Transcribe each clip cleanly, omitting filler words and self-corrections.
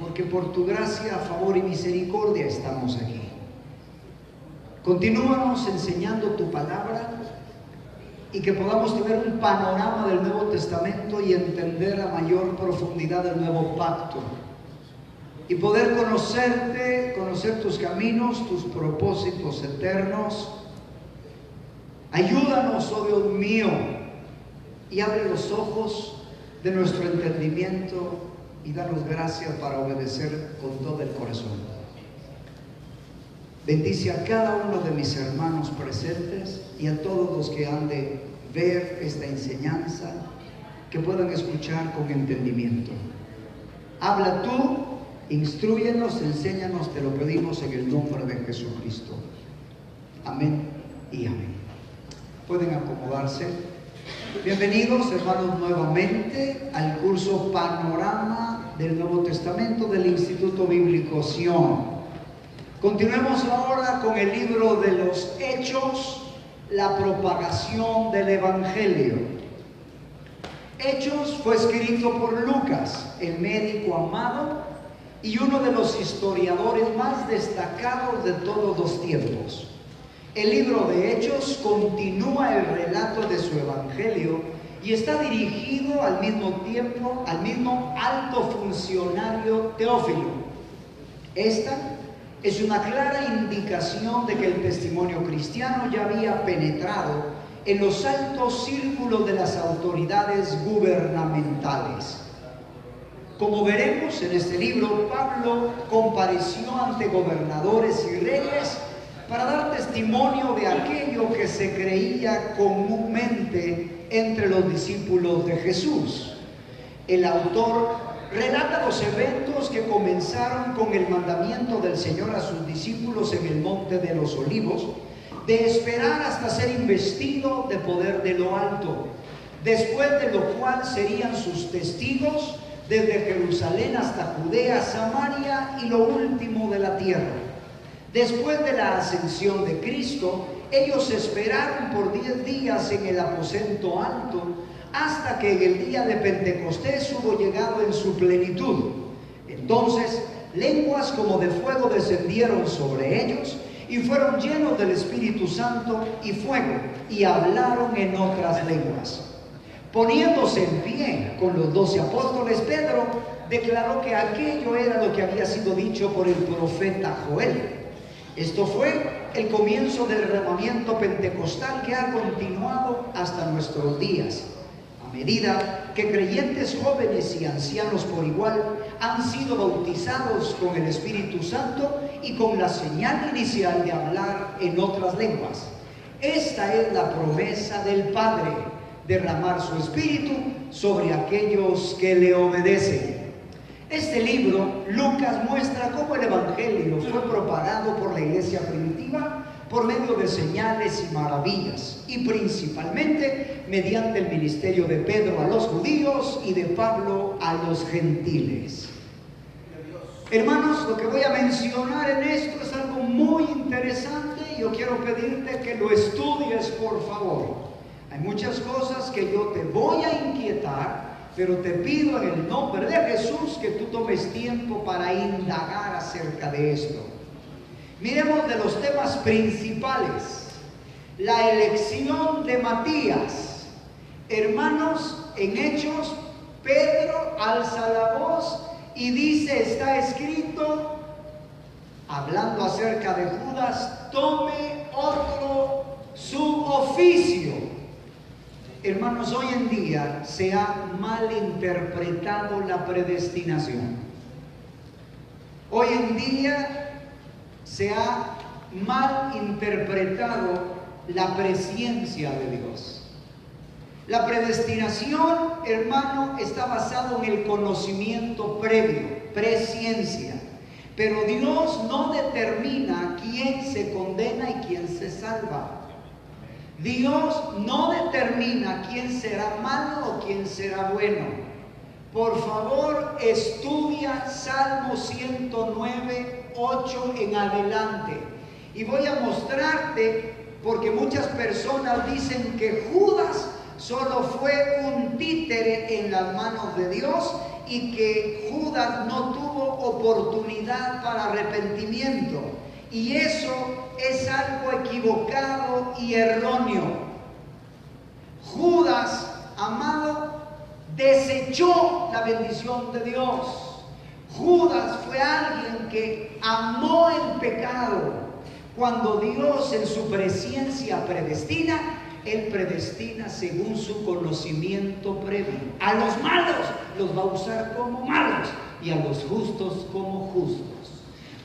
porque por tu gracia, favor y misericordia estamos aquí. Continúanos enseñando tu palabra y que podamos tener un panorama del Nuevo Testamento y entender a mayor profundidad el nuevo pacto y poder conocerte, conocer tus caminos, tus propósitos eternos. Ayúdanos, oh Dios mío, y abre los ojos de nuestro entendimiento y danos gracia para obedecer con todo el corazón. Bendice a cada uno de mis hermanos presentes y a todos los que han de ver esta enseñanza, que puedan escuchar con entendimiento. Habla tú, instrúyenos, enséñanos, te lo pedimos en el nombre de Jesucristo. Amén y amén. Pueden acomodarse. Bienvenidos, hermanos, nuevamente al curso Panorama del Nuevo Testamento del Instituto Bíblico Sion. Continuemos ahora con el libro de los Hechos, la propagación del Evangelio. Hechos fue escrito por Lucas, el médico amado y uno de los historiadores más destacados de todos los tiempos. El libro de Hechos continúa el relato de su Evangelio y está dirigido al mismo tiempo al mismo alto funcionario Teófilo. Esta es una clara indicación de que el testimonio cristiano ya había penetrado en los altos círculos de las autoridades gubernamentales. Como veremos en este libro, Pablo compareció ante gobernadores y reyes para dar testimonio de aquello que se creía comúnmente entre los discípulos de Jesús. El autor relata los eventos que comenzaron con el mandamiento del Señor a sus discípulos en el Monte de los Olivos, de esperar hasta ser investido de poder de lo alto, después de lo cual serían sus testigos desde Jerusalén hasta Judea, Samaria y lo último de la tierra. Después de la ascensión de Cristo, ellos esperaron por 10 días en el aposento alto, hasta que en el día de Pentecostés hubo llegado en su plenitud. Entonces, lenguas como de fuego descendieron sobre ellos, y fueron llenos del Espíritu Santo y fuego, y hablaron en otras lenguas. Poniéndose en pie con los 12 apóstoles, Pedro declaró que aquello era lo que había sido dicho por el profeta Joel. Esto fue el comienzo del derramamiento pentecostal que ha continuado hasta nuestros días, a medida que creyentes jóvenes y ancianos por igual han sido bautizados con el Espíritu Santo y con la señal inicial de hablar en otras lenguas. Esta es la promesa del Padre, derramar su Espíritu sobre aquellos que le obedecen. Este libro, Lucas, muestra cómo el Evangelio fue propagado por la iglesia primitiva por medio de señales y maravillas, y principalmente mediante el ministerio de Pedro a los judíos y de Pablo a los gentiles. Hermanos, lo que voy a mencionar en esto es algo muy interesante y yo quiero pedirte que lo estudies, por favor. Hay muchas cosas que yo te voy a inquietar, pero te pido en el nombre de Jesús que tú tomes tiempo para indagar acerca de esto. Miremos de los temas principales. La elección de Matías. Hermanos, en Hechos, Pedro alza la voz y dice, está escrito, hablando acerca de Judas, tome otro su oficio. Hermanos, hoy en día se ha malinterpretado la predestinación. Hoy en día se ha malinterpretado la presciencia de Dios. La predestinación, hermano, está basado en el conocimiento previo, presciencia. Pero Dios no determina quién se condena y quién se salva. Dios no determina quién será malo o quién será bueno. Por favor, estudia Salmo 109, 8 en adelante. Y voy a mostrarte, porque muchas personas dicen que Judas solo fue un títere en las manos de Dios y que Judas no tuvo oportunidad para arrepentimiento. Y eso es algo equivocado y erróneo. Judas, amado, desechó la bendición de Dios. Judas fue alguien que amó el pecado. Cuando Dios en su presciencia predestina, Él predestina según su conocimiento previo. A los malos los va a usar como malos y a los justos como justos.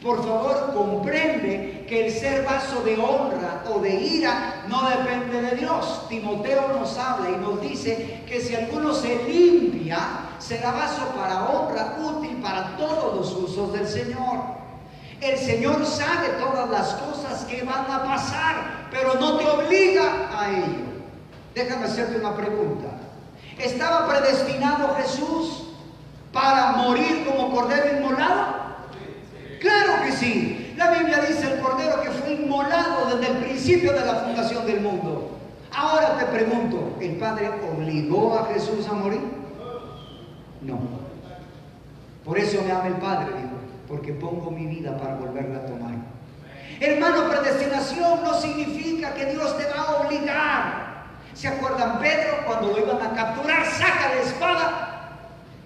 Por favor, comprende que el ser vaso de honra o de ira no depende de Dios. Timoteo nos habla y nos dice que si alguno se limpia, será vaso para honra, útil para todos los usos del Señor. El Señor sabe todas las cosas que van a pasar, pero no te obliga a ello. Déjame hacerte una pregunta. ¿Estaba predestinado Jesús para morir como cordero inmolado? Claro que sí. La Biblia dice el cordero que fue inmolado desde el principio de la fundación del mundo. Ahora te pregunto, ¿el Padre obligó a Jesús a morir? No. Por eso me ama el Padre, dijo, porque pongo mi vida para volverla a tomar. Hermano, predestinación no significa que Dios te va a obligar. ¿Se acuerdan Pedro cuando lo iban a capturar? Saca la espada.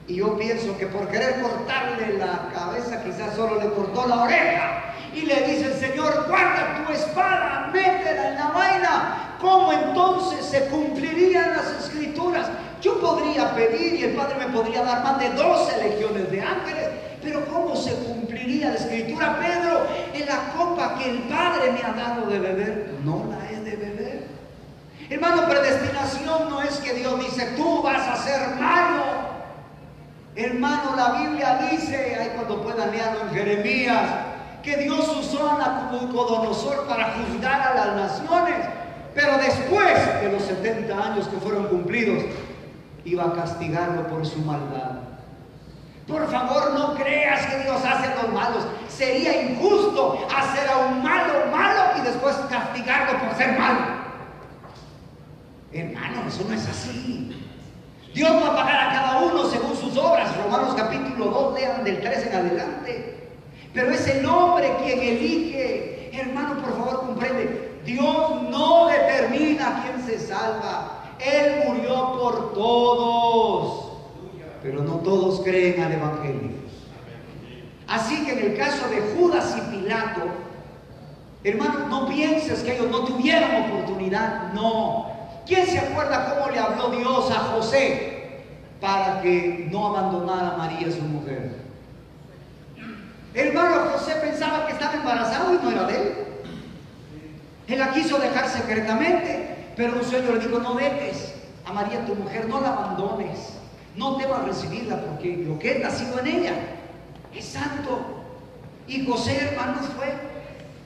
Y yo pienso que por querer cortarle la cabeza quizás solo le cortó la oreja. Y le dice el Señor, guarda tu espada, métela en la vaina. ¿Cómo entonces se cumplirían las escrituras? Yo podría pedir y el Padre me podría dar más de 12 legiones de ángeles, pero ¿cómo se cumpliría la escritura? Pedro, en la copa que el Padre me ha dado de beber, no la he de beber. Hermano, predestinación no es que Dios dice, tú vas a ser malo. Hermano, la Biblia dice, ahí cuando puedan leerlo en Jeremías, que Dios usó a Nabucodonosor para juzgar a las naciones, pero después de los 70 años que fueron cumplidos, iba a castigarlo por su maldad. Por favor, no creas que Dios hace a los malos. Sería injusto hacer a un malo y después castigarlo por ser malo. Hermano, eso no es así. Dios va a pagar a cada uno según sus obras. Romanos capítulo 2, lean del 3 en adelante. Pero es el hombre quien elige. Hermano, por favor, comprende. Dios no determina quién se salva. Él murió por todos. Pero no todos creen al Evangelio. Así que en el caso de Judas y Pilato, hermano, no pienses que ellos no tuvieron oportunidad. No. ¿Quién se acuerda cómo le habló Dios a José para que no abandonara a María, su mujer? Hermano, José pensaba que estaba embarazado y no era de él. Él la quiso dejar secretamente, pero un sueño le dijo, no dejes a María, tu mujer, no la abandones. No temas recibirla porque lo que es nacido en ella es santo. Y José, hermanos, fue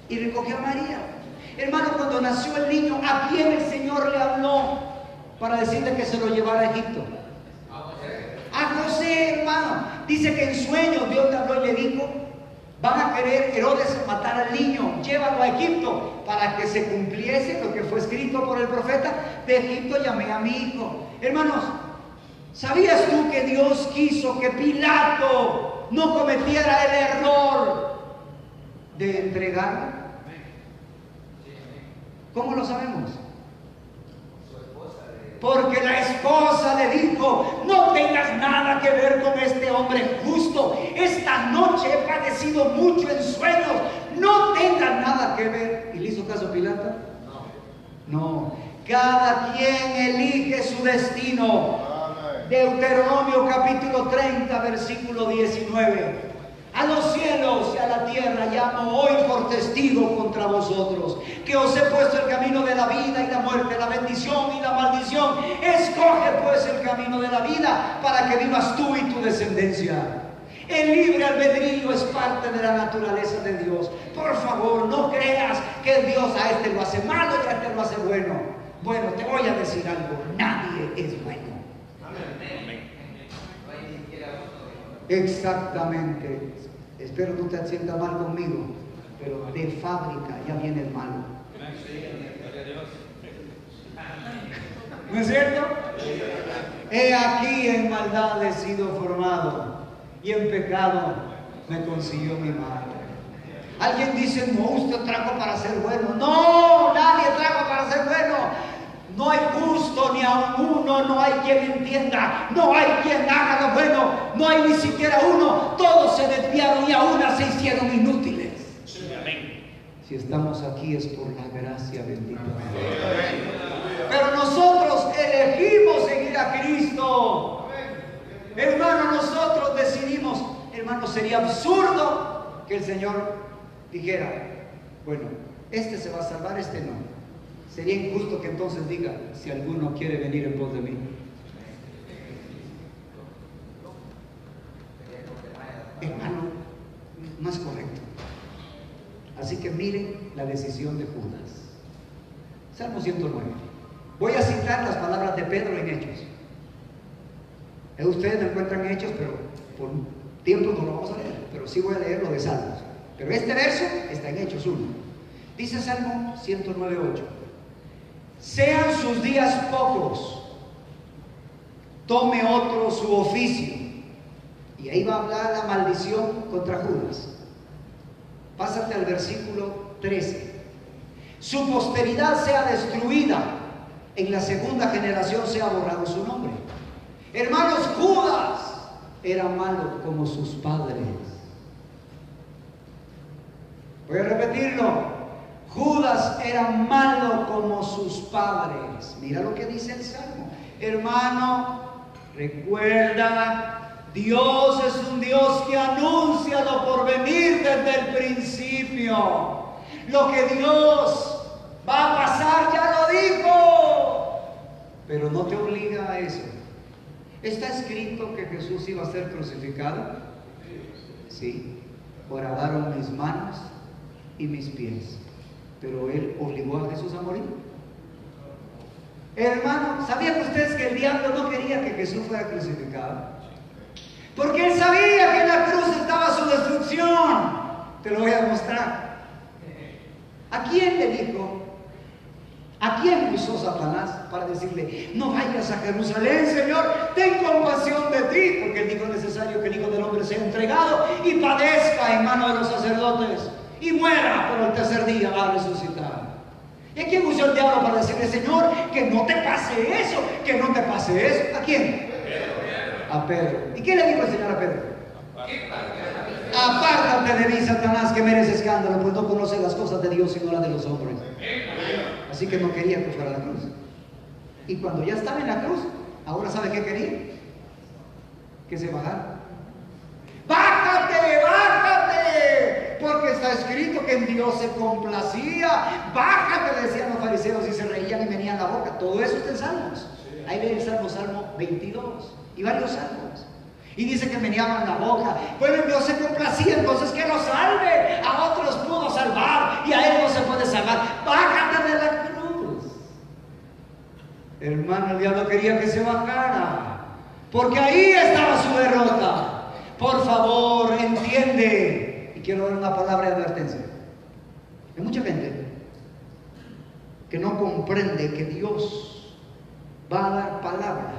y recogió a María. Hermano, cuando nació el niño, ¿a quién el Señor le habló para decirle que se lo llevara a Egipto? A José, hermano. Dice que en sueños Dios le habló y le dijo, van a querer Herodes matar al niño, llévalo a Egipto, para que se cumpliese lo que fue escrito por el profeta, de Egipto llamé a mi hijo. Hermanos, ¿sabías tú que Dios quiso que Pilato no cometiera el error de entregarlo? ¿Cómo lo sabemos? Porque la esposa le dijo, no tengas nada que ver con este hombre justo. Esta noche he padecido mucho en sueños. No tengas nada que ver. ¿Y le hizo caso Pilato? No. Cada quien elige su destino. Deuteronomio capítulo 30, versículo 19. A los cielos y a la tierra llamo hoy por testigo contra vosotros, que os he puesto el camino de la vida y la muerte, la bendición y la maldición. Escoge pues el camino de la vida para que vivas tú y tu descendencia. El libre albedrío es parte de la naturaleza de Dios. Por favor, no creas que Dios a este lo hace malo y a este lo hace bueno. Bueno, te voy a decir algo, nadie es bueno. Exactamente. Espero no te sientas mal conmigo, pero de fábrica ya viene el malo. ¿No es cierto? He aquí en maldad he sido formado y en pecado me consiguió mi madre. Alguien dice, no, usted trajo para ser bueno. No, nadie trajo para ser bueno. No hay justo ni a uno, no hay quien entienda, no hay quien haga lo bueno, no hay ni siquiera uno. Todos se desviaron y aún se hicieron inútiles. Si estamos aquí es por la gracia bendita de Dios. Pero nosotros elegimos seguir a Cristo. Hermano, nosotros decidimos. Hermano, sería absurdo que el Señor dijera, bueno, este se va a salvar, este no. Sería injusto que entonces diga, si alguno quiere venir en pos de mí. Hermano, no es correcto. Así que miren la decisión de Judas. Salmo 109. Voy a citar las palabras de Pedro en Hechos. Ustedes no encuentran Hechos, pero por tiempo no lo vamos a leer. Pero sí voy a leer lo de Salmos. Pero este verso está en Hechos 1. Dice Salmo 109:8. Sean sus días pocos, tome otro su oficio. Y ahí va a hablar la maldición contra Judas. Pásate al versículo 13. Su posteridad sea destruida, en la segunda generación sea borrado su nombre. Hermanos, Judas era malo como sus padres. Voy a repetirlo. Judas era malo como sus padres. Mira lo que dice el Salmo. Hermano, recuerda, Dios es un Dios que anuncia lo por venir desde el principio. Lo que Dios va a pasar ya lo dijo. Pero no te obliga a eso. ¿Está escrito que Jesús iba a ser crucificado? Sí. Horadaron mis manos y mis pies. Pero Él obligó a Jesús a morir. Hermano, ¿sabían ustedes que el diablo no quería que Jesús fuera crucificado? Porque él sabía que en la cruz estaba su destrucción. Te lo voy a mostrar. ¿A quién le dijo? ¿A quién usó Satanás para decirle, no vayas a Jerusalén, Señor, ten compasión de ti? Porque él dijo, es necesario que el Hijo del Hombre sea entregado y padezca en manos de los sacerdotes y muera, pero el tercer día va a resucitar. ¿Y a quién usó el diablo para decirle, Señor, que no te pase eso, que no te pase eso? ¿A quién? A Pedro. ¿Y qué le dijo el Señor a Pedro? Apártate de mí, Satanás, que mereces escándalo, pues no conoces las cosas de Dios sino las de los hombres. Así que no quería que fuera a la cruz. Y cuando ya estaba en la cruz, ahora ¿sabe qué quería? Que se bajara. ¡Bájate, bájate! Porque está escrito que en Dios se complacía. ¡Bájate!, decían los fariseos y se reían y venían la boca. Todo eso está en Salmos. Ahí lee el Salmo 22 y varios salmos. Y dice que meneaban la boca. Bueno, en Dios se complacía, entonces que lo salve. A otros pudo salvar y a él no se puede salvar. Bájate de la cruz. Hermano, el diablo quería que se bajara, porque ahí estaba su derrota. Por favor, entiende. Y quiero dar una palabra de advertencia. Hay mucha gente que no comprende que Dios va a dar palabra,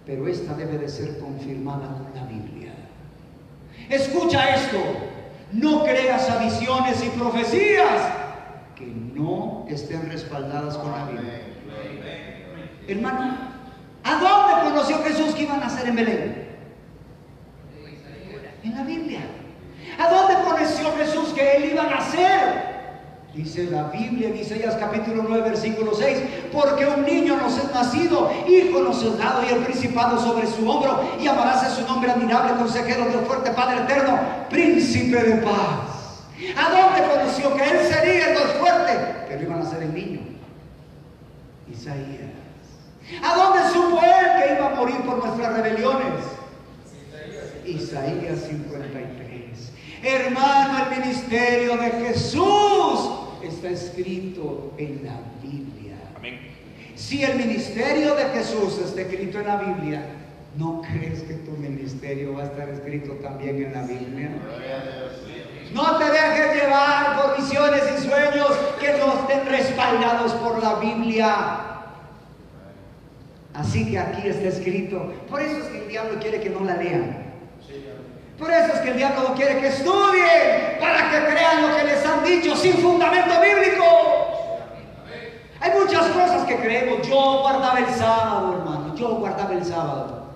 pero esta debe de ser confirmada con la Biblia. Escucha esto: no creas a visiones y profecías que no estén respaldadas con la Biblia. Hermano, ¿a dónde conoció Jesús que iban a nacer en Belén? En la Biblia. ¿A dónde conoció Jesús que él iba a nacer? Dice la Biblia en Isaías capítulo 9 versículo 6, porque un niño nos es nacido, hijo nos es dado, y el principado sobre su hombro, y llamarás su nombre admirable, consejero, Dios fuerte, Padre eterno, príncipe de paz. ¿A dónde conoció que él sería el Dios fuerte? Que él iba a nacer el niño. Isaías. ¿A dónde supo él que iba a morir por nuestras rebeliones? Isaías 53. Hermano, el ministerio de Jesús está escrito en la Biblia. Amén. Si el ministerio de Jesús está escrito en la Biblia, ¿no crees que tu ministerio va a estar escrito también en la Biblia? No te dejes llevar por visiones y sueños que no estén respaldados por la Biblia. Así que aquí está escrito. Por eso es que el diablo quiere que no la lean. Por eso es que el diablo no quiere que estudien, para que crean lo que les han dicho sin fundamento bíblico. Hay muchas cosas que creemos. Yo guardaba el sábado, hermano. Yo guardaba el sábado.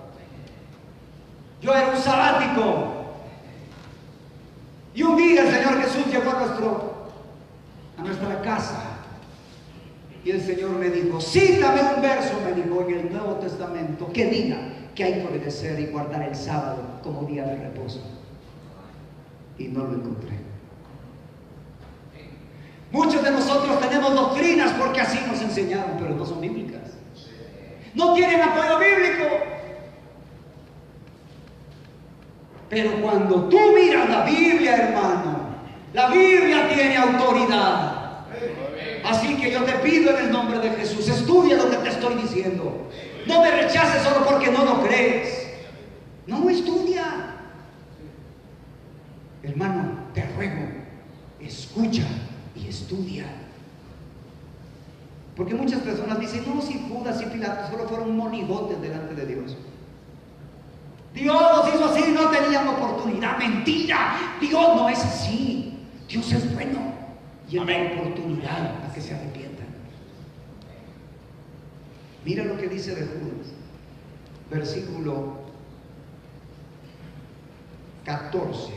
Yo era un sabático. Y un día el Señor Jesús llegó a nuestra casa. Y el Señor me dijo, cítame un verso, me dijo, en el Nuevo Testamento, que diga que hay que obedecer y guardar el sábado como día de reposo. Y no lo encontré. Muchos de nosotros tenemos doctrinas porque así nos enseñaron, pero no son bíblicas. No tienen apoyo bíblico. Pero cuando tú miras la Biblia, hermano, la Biblia tiene autoridad. Así que yo te pido en el nombre de Jesús, estudia lo que te estoy diciendo. No me rechaces solo porque no lo crees. No, estudia. Hermano, te ruego, escucha y estudia. Porque muchas personas dicen, no, si Judas y Pilato solo fueron monigotes delante de Dios. Dios los hizo así, no tenían oportunidad. Mentira, Dios no es así. Dios es bueno y Él da oportunidad a que se arrepientan. Mira lo que dice de Judas, versículo 14.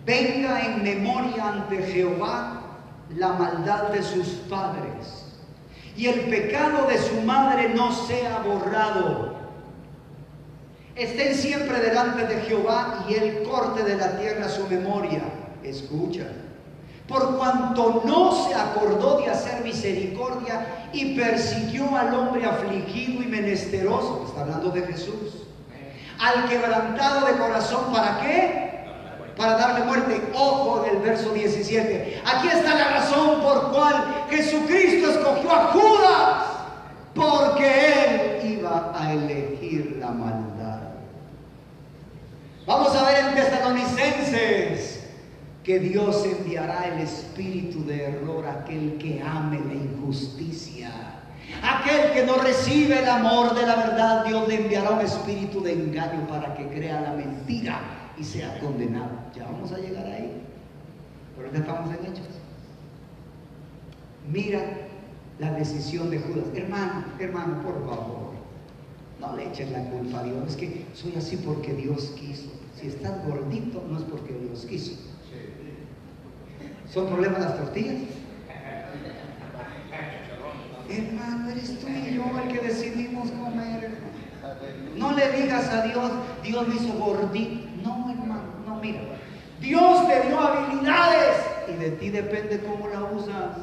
Venga en memoria ante Jehová la maldad de sus padres, y el pecado de su madre no sea borrado. Estén siempre delante de Jehová, y él corte de la tierra su memoria. Escucha. Por cuanto no se acordó de hacer misericordia y persiguió al hombre afligido y menesteroso, está hablando de Jesús, al quebrantado de corazón, ¿para qué? Para darle muerte. Ojo del verso 17. Aquí está la razón por cual Jesucristo escogió a Judas, porque él iba a elegir la maldad. Vamos a ver en Tesalonicenses que Dios enviará el espíritu de error a aquel que ame la injusticia. Aquel que no recibe el amor de la verdad, Dios le enviará un espíritu de engaño para que crea la mentira y sea condenado. Ya vamos a llegar ahí, pero ya estamos en Hechos. Mira la decisión de Judas. Hermano, por favor, no le eches la culpa a Dios. Es que soy así porque Dios quiso. Si estás gordito, no es porque Dios quiso. ¿Son problemas las tortillas? Hermano, eres tú y yo el que decidimos comer. No le digas a Dios, Dios me hizo gordito. No, hermano, no, mira. Dios te dio habilidades y de ti depende cómo la usas.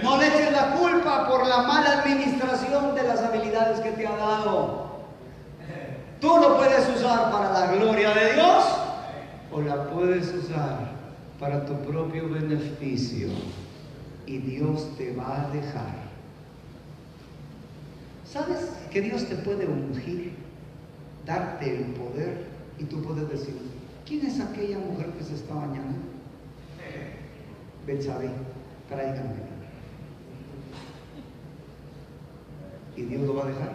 No le eches la culpa por la mala administración de las habilidades que te ha dado. Tú lo puedes usar para la gloria de Dios o la puedes usar para tu propio beneficio, y Dios te va a dejar. ¿Sabes que Dios te puede ungir, darte el poder, y tú puedes decir, ¿quién es aquella mujer que se está bañando? Betsabé, tráiganme. ¿Y Dios lo va a dejar?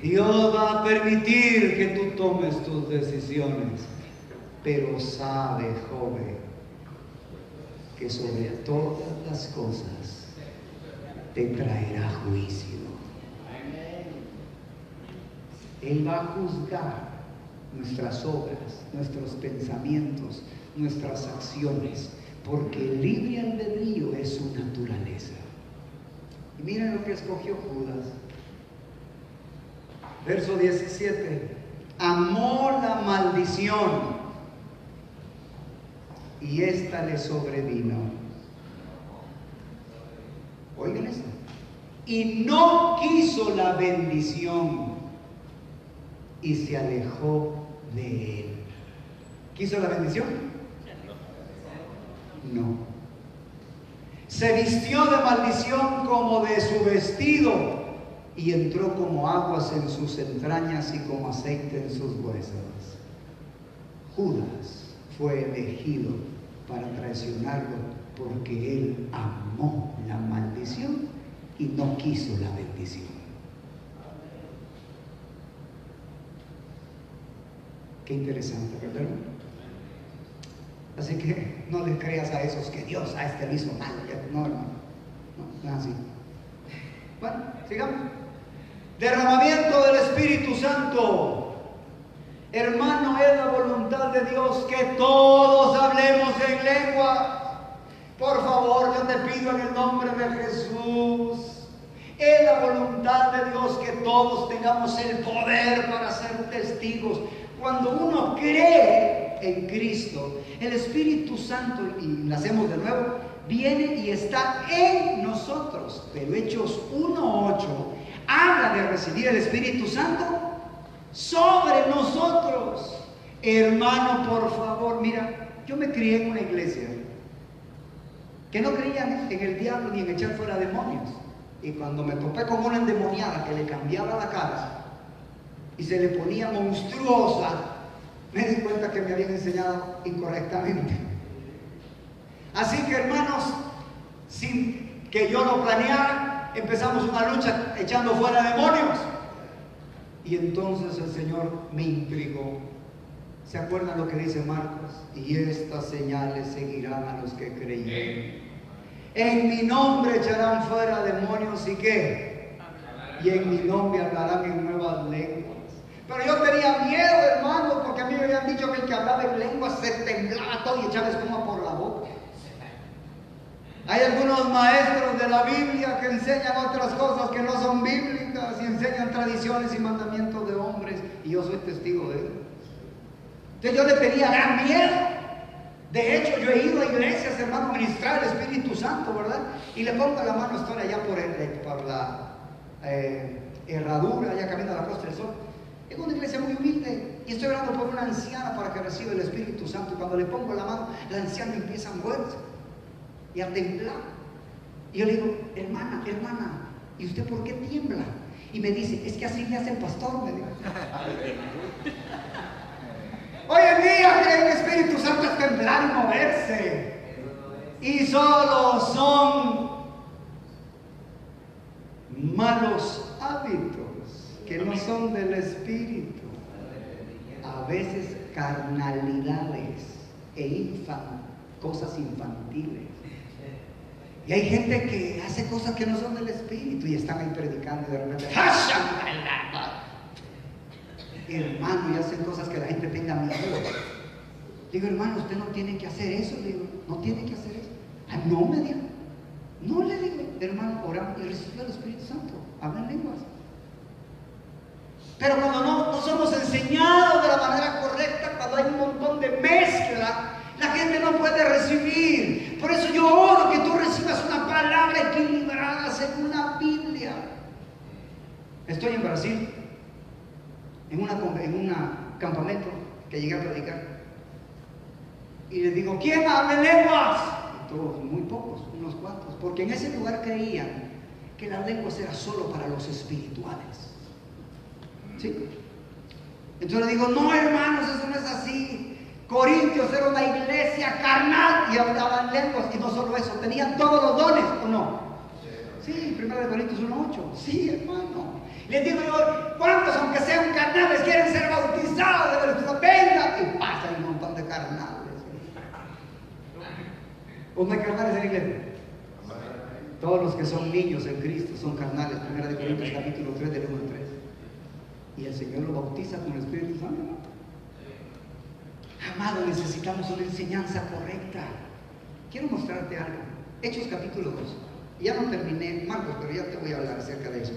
Dios va a permitir que tú tomes tus decisiones, pero sabe, joven, que sobre todas las cosas te traerá juicio. Él va a juzgar nuestras obras, nuestros pensamientos, nuestras acciones, porque el libre albedrío es su naturaleza. Y miren lo que escogió Judas. Verso 17. Amó la maldición, y esta le sobrevino. Oigan esto. Y no quiso la bendición, y se alejó de él. ¿Quiso la bendición? No. Se vistió de maldición como de su vestido, y entró como aguas en sus entrañas y como aceite en sus huesos. Judas fue elegido para traicionarlo porque él amó la maldición y no quiso la bendición. Qué interesante, ¿verdad? Así que no le creas a esos que Dios a este le hizo mal. No, hermano. No es así. Bueno, sigamos. Derramamiento del Espíritu Santo. Hermano, es la voluntad de Dios que todos hablemos en lengua. Por favor, yo te pido en el nombre de Jesús. Es la voluntad de Dios que todos tengamos el poder para ser testigos. Cuando uno cree en Cristo, el Espíritu Santo, y lo hacemos de nuevo, viene y está en nosotros. Pero Hechos 1:8 habla de recibir el Espíritu Santo sobre nosotros. Hermano, por favor, mira, yo me crié en una iglesia que no creían en el diablo ni en echar fuera demonios. Y cuando me topé con una endemoniada que le cambiaba la cara y se le ponía monstruosa, me di cuenta que me habían enseñado incorrectamente. Así que, hermanos, sin que yo lo planeara, empezamos una lucha echando fuera demonios. Y entonces el Señor me intrigó. ¿Se acuerdan lo que dice Marcos? Y estas señales seguirán a los que creyen. En mi nombre echarán fuera demonios y ¿qué? Y en mi nombre hablarán en nuevas lenguas. Pero yo tenía miedo, hermano, porque a mí me habían dicho que el que hablaba en lenguas se temblaba todo y echaba espuma por la boca. Hay algunos maestros de la Biblia que enseñan otras cosas que no son bíblicas y enseñan tradiciones y mandamientos de hombres, y yo soy testigo de ello. Entonces yo le tenía gran miedo. De hecho, yo he ido a iglesias, hermano, a ministrar el Espíritu Santo, ¿verdad? Y le pongo la mano, estoy allá por la herradura, allá camino a la Costa del Sol. Es una iglesia muy humilde y estoy orando por una anciana para que reciba el Espíritu Santo. Y cuando le pongo la mano, la anciana empieza a moverse y a temblar. Y yo le digo, hermana, ¿y usted por qué tiembla? Y me dice, es que así me hace el pastor, me dijo. Hoy en día creen que el Espíritu Santo es temblar y moverse. Y solo son malos hábitos que no son del Espíritu. A veces carnalidades e cosas infantiles. Y hay gente que hace cosas que no son del Espíritu y están ahí predicando y de repente hermano, y hacen cosas que la gente tenga miedo. Digo, hermano, usted no tiene que hacer eso. Le digo, no tiene que hacer eso. Ah, no, me dijo. No, le digo, hermano, oramos y recibe el Espíritu Santo. Hablan lenguas. Pero cuando no somos enseñados de la manera correcta, cuando hay un montón de mezcla, la gente no puede recibir. Por eso yo oro que tú recibas una palabra equilibrada según la Biblia. Estoy en Brasil, en un campamento que llegué a predicar. Y les digo, ¿quién habla lenguas? Y todos, muy pocos, unos cuantos. Porque en ese lugar creían que las lenguas eran solo para los espirituales. ¿Sí? Entonces le digo, no, hermanos, eso no es así. Corintios era una iglesia carnal y hablaban lenguas. Y no solo eso, tenían todos los dones, ¿o no? Sí, 1 Corintios 1:8. Sí, hermano. Les digo yo, ¿cuántos, aunque sean carnales, quieren ser bautizados de Cristo? Venga, y pasan un montón de carnales. ¿O no hay carnales en la iglesia? Todos los que son niños en Cristo son carnales. 1 Corintios capítulo 3 del 1 al 3. Y el Señor lo bautiza con el Espíritu Santo. Amado, necesitamos una enseñanza correcta. Quiero mostrarte algo. Hechos capítulo 2. Ya no terminé, Marcos, pero ya te voy a hablar acerca de eso.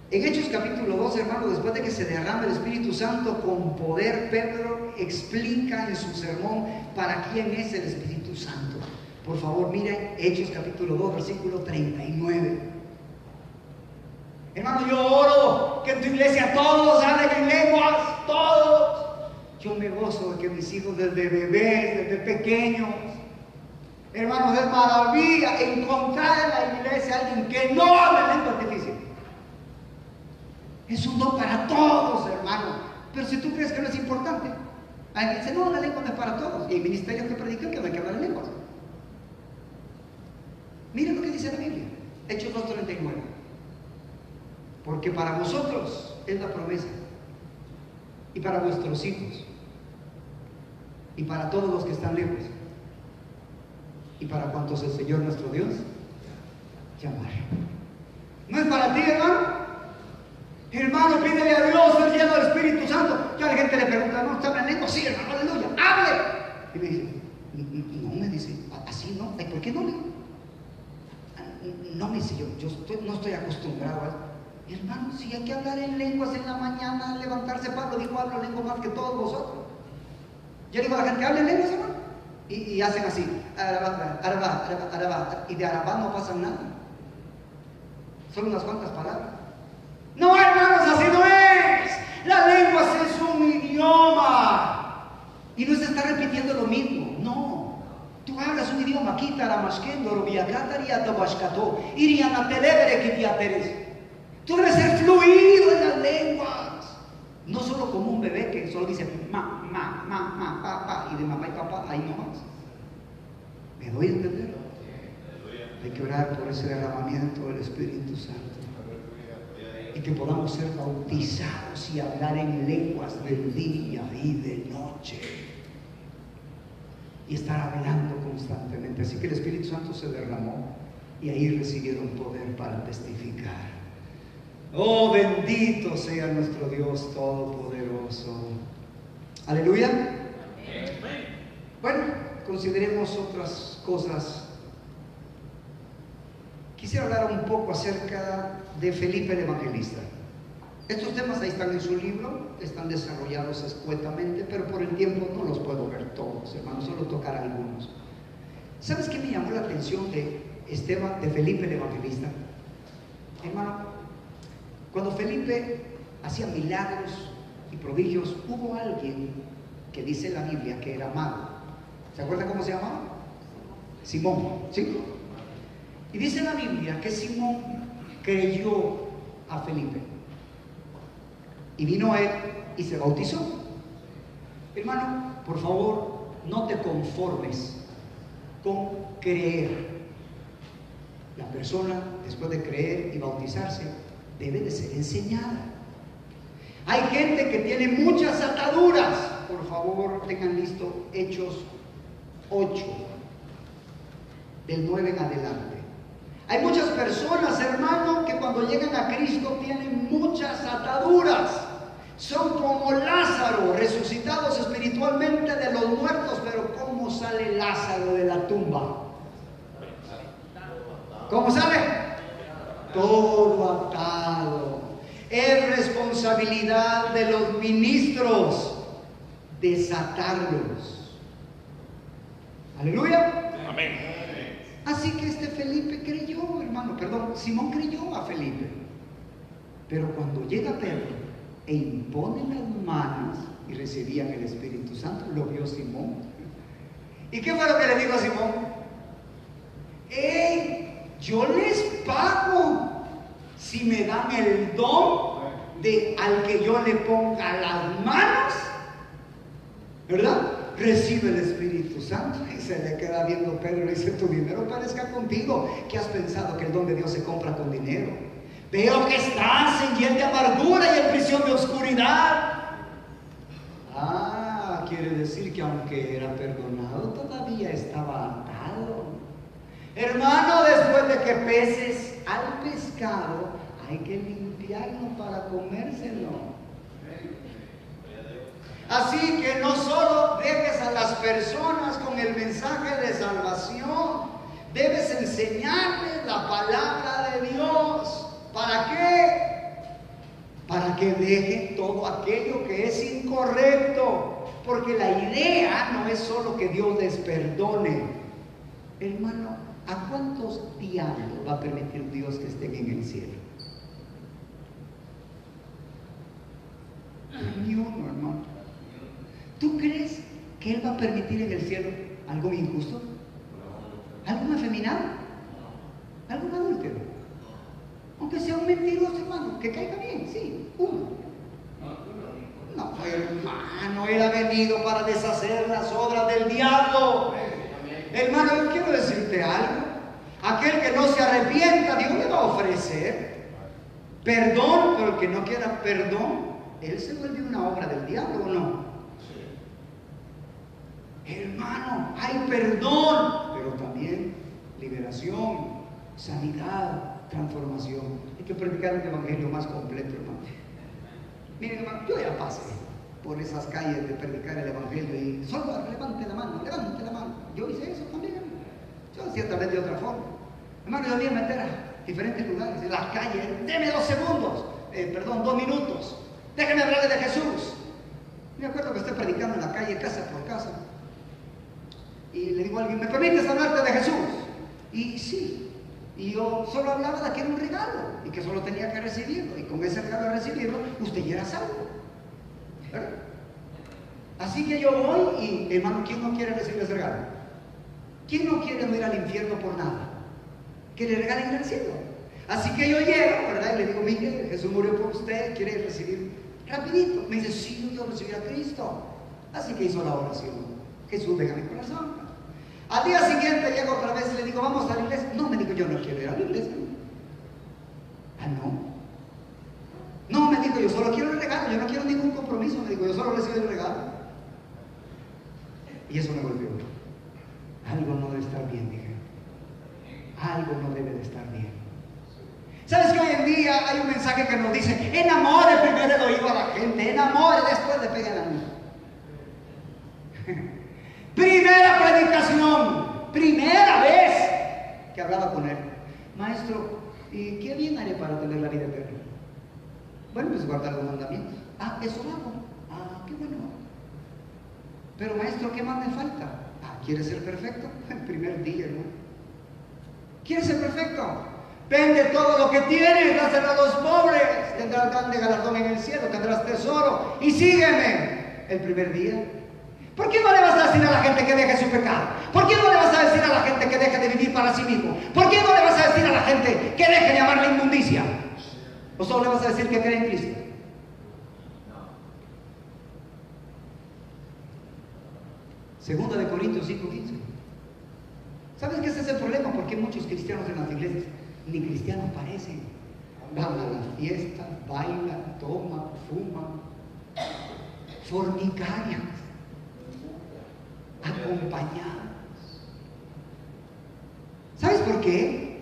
En Hechos capítulo 2, hermano, después de que se derrama el Espíritu Santo con poder, Pedro explica en su sermón para quién es el Espíritu Santo. Por favor, miren Hechos capítulo 2, versículo 39. Hermano, yo oro que en tu iglesia todos hablen en lenguas, todos. Yo me gozo de que mis hijos desde bebés, desde pequeños, hermanos, es maravilla encontrar en la iglesia a alguien que no hable lenguas difíciles. Es un don para todos, hermano. Pero si tú crees que no es importante, alguien dice, no, la lengua no es para todos. Y hay ministerios que predican que no hay que hablar en lenguas. Miren lo que dice la Biblia, Hechos 2:39. Porque para vosotros es la promesa. y para vuestros hijos, y para todos los que están lejos, y para cuantos el Señor nuestro Dios llamar. ¿No es para ti, hermano? Hermano, pídele a Dios el lleno del Espíritu Santo. Ya la gente le pregunta, ¿no está en lengua? Sí, hermano, aleluya, hable. Y me dice, no, me dice, así no. Ay, ¿por qué no? No, me dice, yo no estoy acostumbrado a eso. Hermano, si hay que hablar en lenguas en la mañana, levantarse. Pablo dijo, hablo lengua más que todos vosotros. Yo digo a la gente, ¿hablen lenguas, hermano? Y hacen así, arabá, arabá, arabá, arabá. Y de arabá no pasa nada. Son unas cuantas palabras. No, hermanos, así no es. La lengua es un idioma. Y no se está repitiendo lo mismo. No. Tú hablas un idioma. Tú debes ser fluido en las lenguas. No solo como un bebé que solo dice pa, y de mamá y papá, ahí nomás. ¿Me doy a entender? Hay que orar por ese derramamiento del Espíritu Santo. Y que podamos ser bautizados y hablar en lenguas de día y de noche. Y estar hablando constantemente. Así que el Espíritu Santo se derramó y ahí recibieron poder para testificar. Oh, bendito sea nuestro Dios Todopoderoso. Aleluya. Bueno, consideremos otras cosas. Quisiera hablar un poco acerca de Felipe el Evangelista. Estos temas ahí están en su libro, están desarrollados escuetamente, pero por el tiempo no los puedo ver todos, hermanos, solo tocar algunos. ¿Sabes qué me llamó la atención de Felipe el Evangelista? Hermano, cuando Felipe hacía milagros y prodigios, hubo alguien que dice la Biblia que era mago. ¿Se acuerda cómo se llamaba? Simón, ¿sí? Y dice la Biblia que Simón creyó a Felipe y vino a él y se bautizó. Hermano, por favor, no te conformes con creer. La persona, después de creer y bautizarse, debe de ser enseñada. Hay gente que tiene muchas ataduras. Por favor, tengan listo Hechos 8, del 9 en adelante. Hay muchas personas, hermano, que cuando llegan a Cristo tienen muchas ataduras. Son como Lázaro, resucitados espiritualmente de los muertos, pero ¿cómo sale Lázaro de la tumba? ¿Cómo sale? Todo atado. Es responsabilidad de los ministros desatarlos. Aleluya. Amén. Así que Felipe creyó, Simón creyó a Felipe. Pero cuando llega Pedro e impone las manos y recibían el Espíritu Santo, lo vio Simón. ¿Y qué fue lo que le dijo a Simón? ¡Ey! Yo les pago si me dan el don al que yo le ponga las manos, ¿verdad? Recibe el Espíritu Santo. Y se le queda viendo Pedro y le dice, tu dinero parezca contigo. ¿Qué has pensado? Que el don de Dios se compra con dinero. Veo que estás en hiel de amargura y en prisión de oscuridad. Quiere decir que aunque era perdonado, todavía estaba atado. Hermano, después de que peses al pescado, hay que limpiarlo para comérselo. Así que no solo dejes a las personas con el mensaje de salvación, debes enseñarles la palabra de Dios. ¿Para qué? Para que dejen todo aquello que es incorrecto. Porque la idea no es solo que Dios les perdone. Hermano, ¿a cuántos diablos va a permitir Dios que estén en el cielo? Ni uno, hermano. ¿Tú crees que Él va a permitir en el cielo algo injusto? ¿Algún afeminado? ¿Algún adúltero? Aunque sea un mentiroso, hermano, que caiga bien, sí, uno. No, hermano, Él ha venido para deshacer las obras del diablo. Hermano, yo quiero decirte algo. Aquel que no se arrepienta, Dios le va a ofrecer perdón, pero el que no quiera perdón, él se vuelve una obra del diablo, ¿o no? Hermano, hay perdón, pero también liberación, sanidad, transformación. Hay que predicar un evangelio más completo, hermano. Miren, hermano, yo ya pasé por esas calles de predicar el evangelio y solo levante la mano, levante la mano. Yo hice eso también, hermano. Yo ciertamente de otra forma. Hermano, yo me iba a meter a diferentes lugares, en las calles, deme 2 segundos, 2 minutos, déjeme hablarle de Jesús. Me acuerdo que estoy predicando en la calle, casa por casa, y le digo a alguien, ¿me permites hablarte de Jesús? Y sí, y yo solo hablaba de que era un regalo, y que solo tenía que recibirlo, y con ese regalo de recibirlo, usted ya era salvo, ¿verdad? Así que yo voy y, hermano, ¿quién no quiere recibir ese regalo? ¿Quién no quiere no ir al infierno por nada? Que le regalen el cielo. Así que yo llego, ¿verdad? Y le digo, mire, Jesús murió por usted, ¿quiere recibir rapidito? Me dice, sí, yo quiero recibir a Cristo. Así que hizo la oración. Jesús, venga a mi corazón. Al día siguiente llego otra vez y le digo, vamos a la iglesia. No, me dijo, yo no quiero ir a la iglesia. Ah, no. No, me dijo, yo solo quiero el regalo, yo no quiero ningún compromiso. Me dijo, yo solo recibo el regalo. Y eso me golpeó. Algo no debe estar bien, dije. Algo no debe de estar bien. ¿Sabes que hoy en día hay un mensaje que nos dice, enamore primero el oído a la gente, enamore, después le pegue la luz? Primera predicación, primera vez que hablaba con él. Maestro, ¿y qué bien haré para tener la vida eterna? Bueno, pues guardar los mandamientos. Ah, eso hago. Ah, qué bueno. Pero maestro, ¿qué más me falta? Ah, ¿quieres ser perfecto? El primer día, ¿no? ¿Quieres ser perfecto? Vende todo lo que tienes, dáselo a los pobres, tendrás grande galardón en el cielo, tendrás tesoro, y sígueme. El primer día. ¿Por qué no le vas a decir a la gente que deje su pecado? ¿Por qué no le vas a decir a la gente que deje de vivir para sí mismo? ¿Por qué no le vas a decir a la gente que deje de amar la inmundicia? ¿O solo le vas a decir que cree en Cristo? Segunda de Corintios 5:15. ¿Sabes qué ese es el problema? Porque muchos cristianos en las iglesias ni cristianos parecen. Van a las fiestas, bailan, toman, fuman, fornicarios, acompañados. ¿Sabes por qué?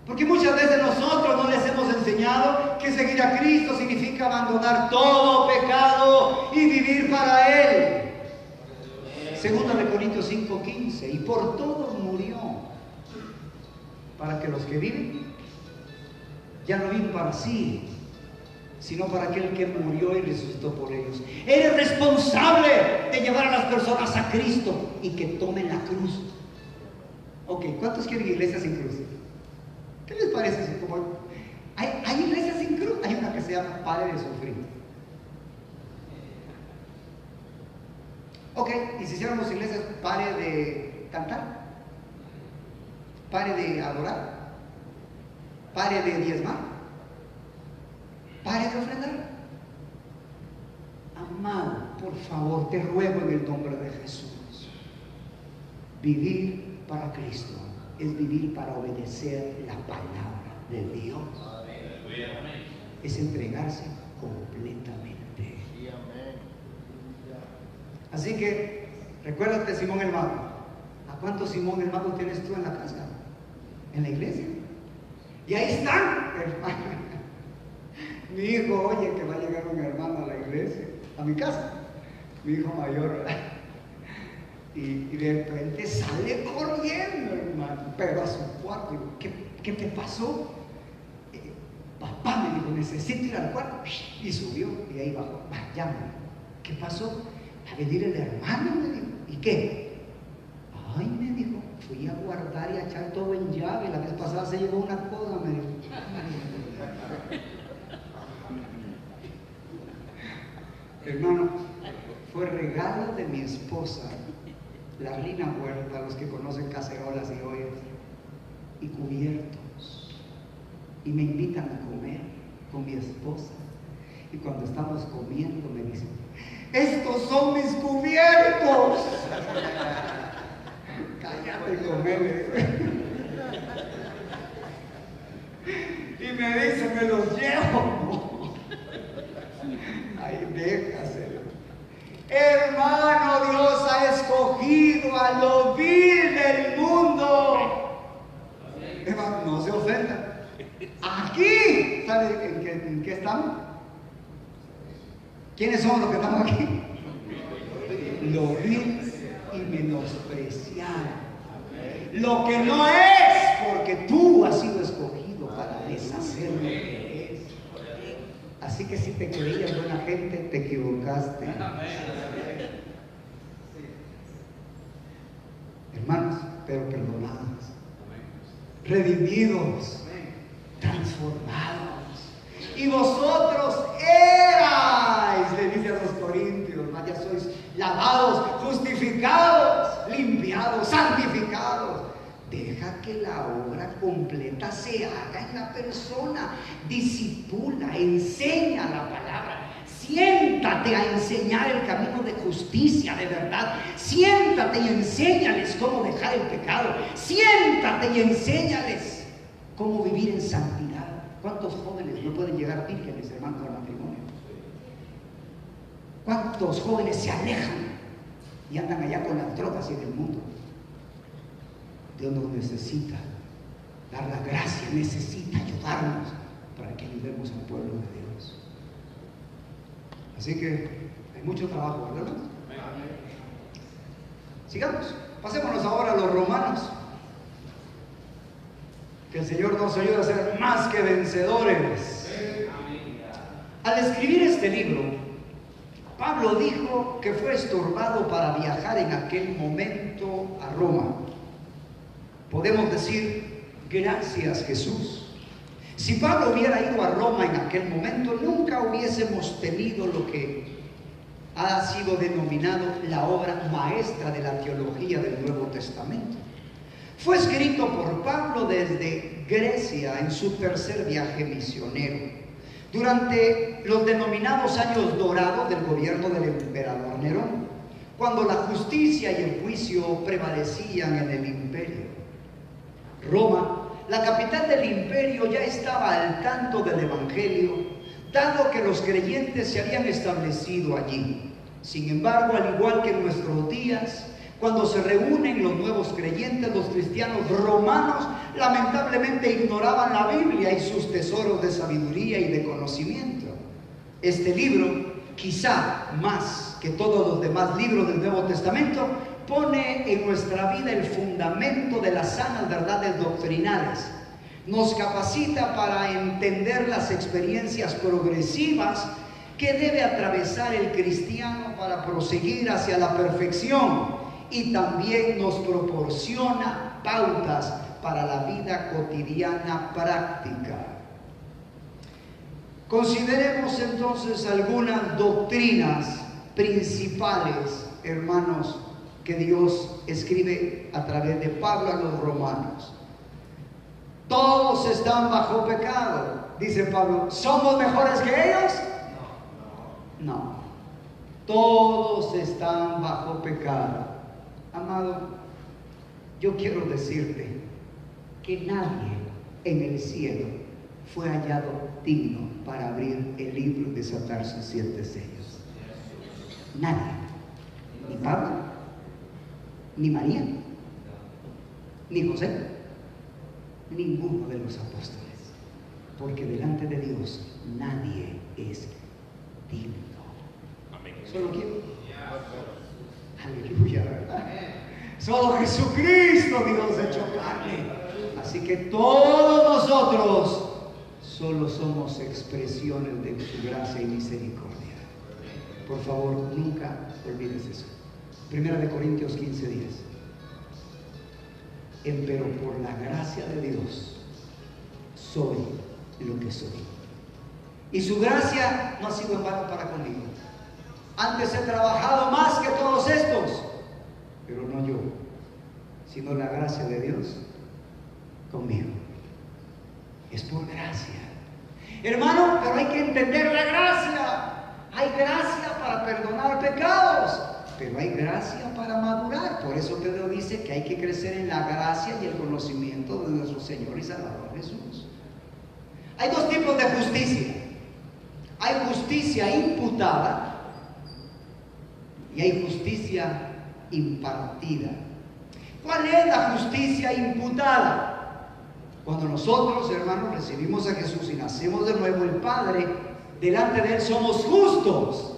Porque muchas veces nosotros no les hemos enseñado que seguir a Cristo significa abandonar todo pecado y vivir para Él. Segunda de Corintios 5:15, y por todos murió, para que los que viven ya no viven para sí, sino para aquel que murió y resucitó por ellos. Eres responsable de llevar a las personas a Cristo y que tomen la cruz. Ok, ¿cuántos quieren iglesias sin cruz? ¿Qué les parece? Hay iglesias sin cruz. Hay una que se llama Pare de Sufrir. Ok, y si hiciéramos iglesias, pare de cantar, pare de adorar, pare de diezmar, pare de ofrendar. Amado, por favor, te ruego en el nombre de Jesús, vivir para Cristo es vivir para obedecer la palabra de Dios. Es entregarse completamente. Así que, recuérdate Simón el Mago. ¿A cuántos Simón el Mago tienes tú en la casa? ¿En la iglesia? Y ahí están, hermano. Mi hijo oye que va a llegar un hermano a la iglesia, a mi casa. Mi hijo mayor, y de repente sale corriendo, hermano, pero a su cuarto. ¿Qué te pasó? Papá, me dijo, necesito ir al cuarto. Y subió, y ahí bajó. Llama. ¿Qué pasó? A venir el hermano, me dijo. ¿Y qué? Ay, me dijo, fui a guardar y a echar todo en llave. La vez pasada se llevó una cosa, me dijo. Hermano, fue regalo de mi esposa, la Rina Huerta, los que conocen cacerolas y ollas, y cubiertos. Y me invitan a comer con mi esposa. Y cuando estamos comiendo me dicen, ¡estos son mis cubiertos! Cállate, comer. Y me dicen, me los llevo. a lo vil del mundo. Hermano, no se ofendan. Aquí, ¿sabe en qué estamos? ¿Quiénes son los que estamos aquí? Lo vil y menospreciado. Lo que no es, porque tú has sido escogido para deshacer lo que es. Así que si te creías buena gente, te equivocaste. Hermanos, pero perdonados, redimidos, transformados. Y vosotros erais, le dice a los corintios, ya sois lavados, justificados, limpiados, santificados. Deja que la obra completa se haga en la persona. Discipula, enseña la palabra. Siéntate a enseñar el camino de justicia, de verdad. Siéntate y enséñales cómo dejar el pecado. Siéntate y enséñales cómo vivir en santidad. ¿Cuántos jóvenes no pueden llegar vírgenes, hermanos, al matrimonio? ¿Cuántos jóvenes se alejan y andan allá con las drogas y en el mundo? Dios nos necesita dar la gracia, necesita ayudarnos para que ayudemos al pueblo de Dios. Así que hay mucho trabajo, ¿verdad? Sigamos, pasémonos ahora a los Romanos. Que el Señor nos ayude a ser más que vencedores. Al escribir este libro, Pablo dijo que fue estorbado para viajar en aquel momento a Roma. Podemos decir, gracias Jesús. Si Pablo hubiera ido a Roma en aquel momento, nunca hubiésemos tenido lo que ha sido denominado la obra maestra de la teología del Nuevo Testamento. Fue escrito por Pablo desde Grecia en su tercer viaje misionero, durante los denominados años dorados del gobierno del emperador Nerón, cuando la justicia y el juicio prevalecían en el imperio. Roma, la capital del imperio, ya estaba al tanto del evangelio, dado que los creyentes se habían establecido allí. Sin embargo, al igual que en nuestros días, cuando se reúnen los nuevos creyentes, los cristianos romanos lamentablemente ignoraban la Biblia y sus tesoros de sabiduría y de conocimiento. Este libro, quizá más que todos los demás libros del Nuevo Testamento, pone en nuestra vida el fundamento de las sanas verdades doctrinales. Nos capacita para entender las experiencias progresivas que debe atravesar el cristiano para proseguir hacia la perfección, y también nos proporciona pautas para la vida cotidiana práctica. Consideremos entonces algunas doctrinas principales, hermanos, que Dios escribe a través de Pablo a los romanos. Todos están bajo pecado, dice Pablo. ¿Somos mejores que ellos? No. Todos están bajo pecado. Amado, yo quiero decirte que nadie en el cielo fue hallado digno para abrir el libro y desatar sus 7 sellos. Nadie. Ni Pablo, ni María, ni José, ninguno de los apóstoles. Porque delante de Dios nadie es digno. Solo quiero. Aleluya, ¿verdad? Solo Jesucristo, Dios hecho carne. Así que todos nosotros solo somos expresiones de su gracia y misericordia. Por favor, nunca olvides eso. 1 Corintios 15:10. Empero por la gracia de Dios soy lo que soy. Y su gracia no ha sido en vano para conmigo. Antes he trabajado más que todos estos, pero no yo, sino la gracia de Dios conmigo. Es por gracia. Hermano, pero hay que entender la gracia. Hay gracia para perdonar pecados, pero hay gracia para madurar. Por eso Pedro dice que hay que crecer en la gracia y el conocimiento de nuestro Señor y Salvador Jesús. Hay 2 tipos de justicia. Hay justicia imputada y hay justicia impartida. ¿Cuál es la justicia imputada? Cuando nosotros, hermanos, recibimos a Jesús y nacemos de nuevo, el Padre, delante de Él somos justos.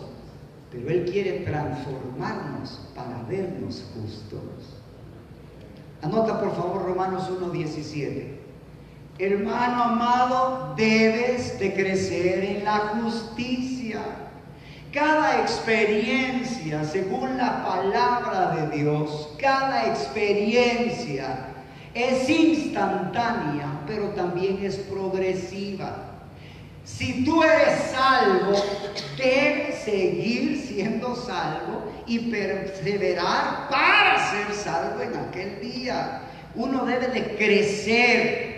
Pero Él quiere transformarnos para vernos justos. Anota por favor Romanos 1:17. Hermano amado, debes de crecer en la justicia. Cada experiencia, según la palabra de Dios, cada experiencia es instantánea, pero también es progresiva. Si tú eres salvo, debes seguir siendo salvo y perseverar para ser salvo en aquel día. Uno debe de crecer.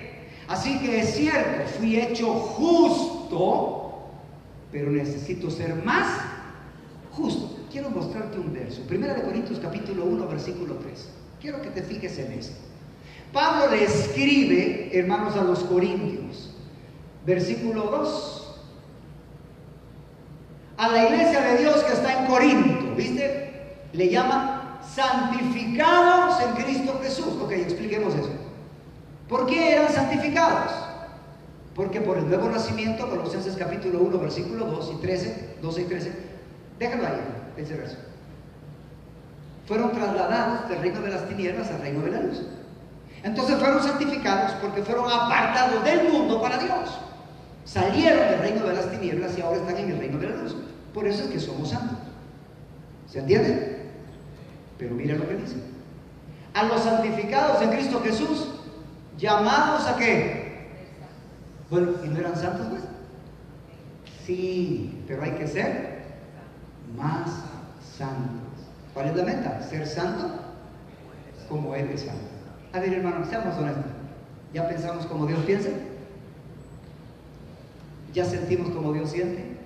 Así que es cierto, fui hecho justo, pero necesito ser más justo. Quiero mostrarte un verso. 1 Corintios capítulo 1, versículo 3. Quiero que te fijes en esto. Pablo le escribe, hermanos, a los corintios. Versículo 2. A la iglesia de Dios que está en Corinto, ¿viste? Le llaman santificados en Cristo Jesús. Ok, expliquemos eso. ¿Por qué eran santificados? Porque por el nuevo nacimiento, Colosenses capítulo 1, versículo 2 y 13, 12 y 13, déjalo ahí, ese verso. Fueron trasladados del reino de las tinieblas al reino de la luz. Entonces fueron santificados porque fueron apartados del mundo para Dios. Salieron del reino de las tinieblas y ahora están en el reino de la luz. Por eso es que somos santos. ¿Se entiende? Pero mira lo que dice. A los santificados en Cristo Jesús, llamados ¿a qué? Bueno, ¿y no eran santos pues? Sí, pero hay que ser más santos. ¿Cuál es la meta? Ser santo como Él es santo. A ver, hermano, seamos honestos. ¿Ya pensamos como Dios piensa? ¿Ya sentimos como Dios siente?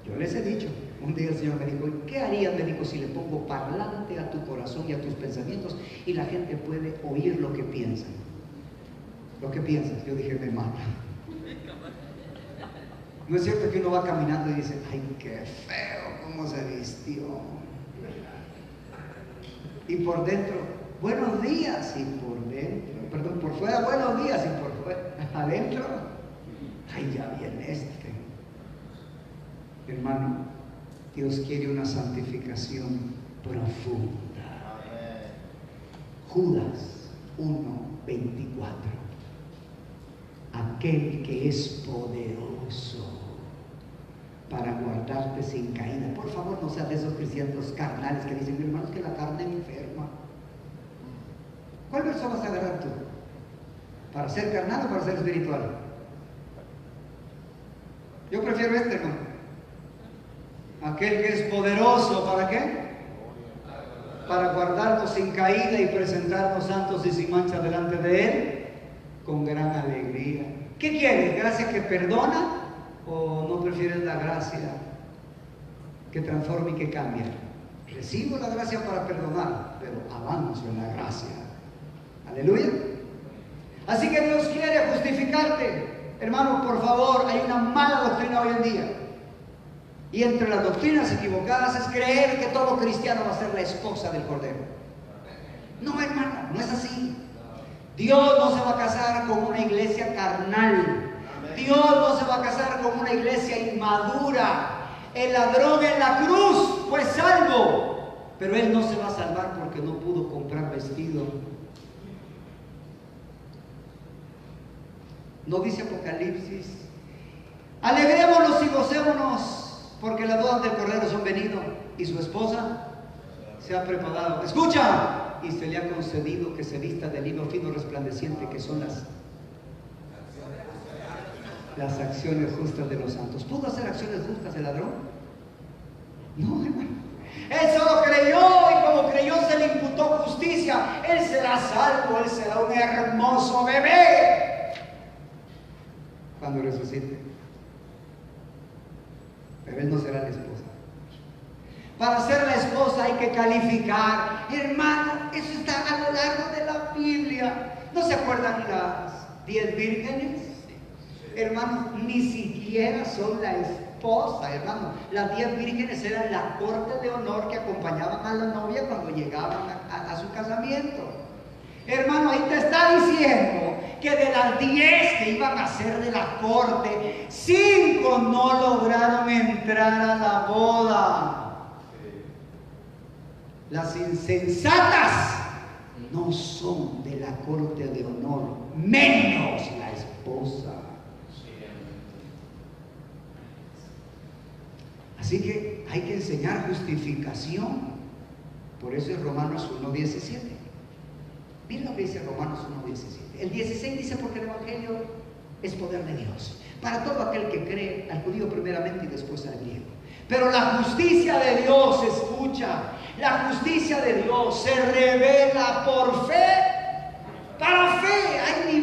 Yo les he dicho, un día el Señor me dijo, ¿qué harías, me dijo, si le pongo parlante a tu corazón y a tus pensamientos y la gente puede oír lo que piensan? Lo que piensas. Yo dije, me mata. ¿No es cierto que uno va caminando y dice, ay, qué feo, cómo se vistió? Y por dentro, buenos días, y por dentro, perdón, por fuera, buenos días, y por fuera, adentro, ay, ya viene este. Hermano, Dios quiere una santificación profunda. Judas 1:24. Aquel que es poderoso para guardarte sin caída. Por favor, no seas de esos cristianos carnales que dicen, hermanos, que la carne enferma. ¿Cuál verso vas a agarrar tú? ¿Para ser carnal o para ser espiritual? Yo prefiero este, hermano. Aquel que es poderoso, ¿para qué? Para guardarnos sin caída y presentarnos santos y sin mancha delante de Él con gran alegría. ¿Qué quieres? ¿Gracia que perdona? ¿O no prefieres la gracia que transforma y que cambia? Recibo la gracia para perdonar, pero avanzo en la gracia. Aleluya. Así que Dios quiere justificarte. Hermano, por favor, hay una mala doctrina hoy en día. Y entre las doctrinas equivocadas es creer que todo cristiano va a ser la esposa del Cordero. No, hermano, no es así. Dios no se va a casar con una iglesia carnal. Dios no se va a casar con una iglesia inmadura. El ladrón en la cruz fue salvo, pero él no se va a salvar porque no pudo comprar vestido. ¿No dice Apocalipsis? Alegrémonos y gocémonos, porque las bodas del Cordero son venido y su esposa se ha preparado. Escucha. Y se le ha concedido que se vista de lino fino resplandeciente, que son las acciones justas de los santos. ¿Pudo hacer acciones justas el ladrón? No, hermano. Él solo creyó, y como creyó se le imputó justicia. Él será salvo, él será un hermoso bebé cuando resucite. Pero él no será la esposa. Para ser la esposa hay que calificar. Hermano, eso está a lo largo de la Biblia. ¿No se acuerdan las 10 vírgenes? Hermano, ni siquiera son la esposa, hermano. Las 10 vírgenes eran la corte de honor que acompañaban a la novia cuando llegaban a su casamiento. Hermano, ahí te está diciendo que de las 10 que iban a ser de la corte, 5 no lograron entrar a la boda. Las insensatas no son de la corte de honor, menos la esposa. Así que hay que enseñar justificación. Por eso es Romanos 1:17. Miren lo que dice Romanos 1:17. El 16 dice: porque el Evangelio es poder de Dios para todo aquel que cree, al judío primeramente y después al griego. Pero la justicia de Dios, escucha, la justicia de Dios se revela por fe. Para fe hay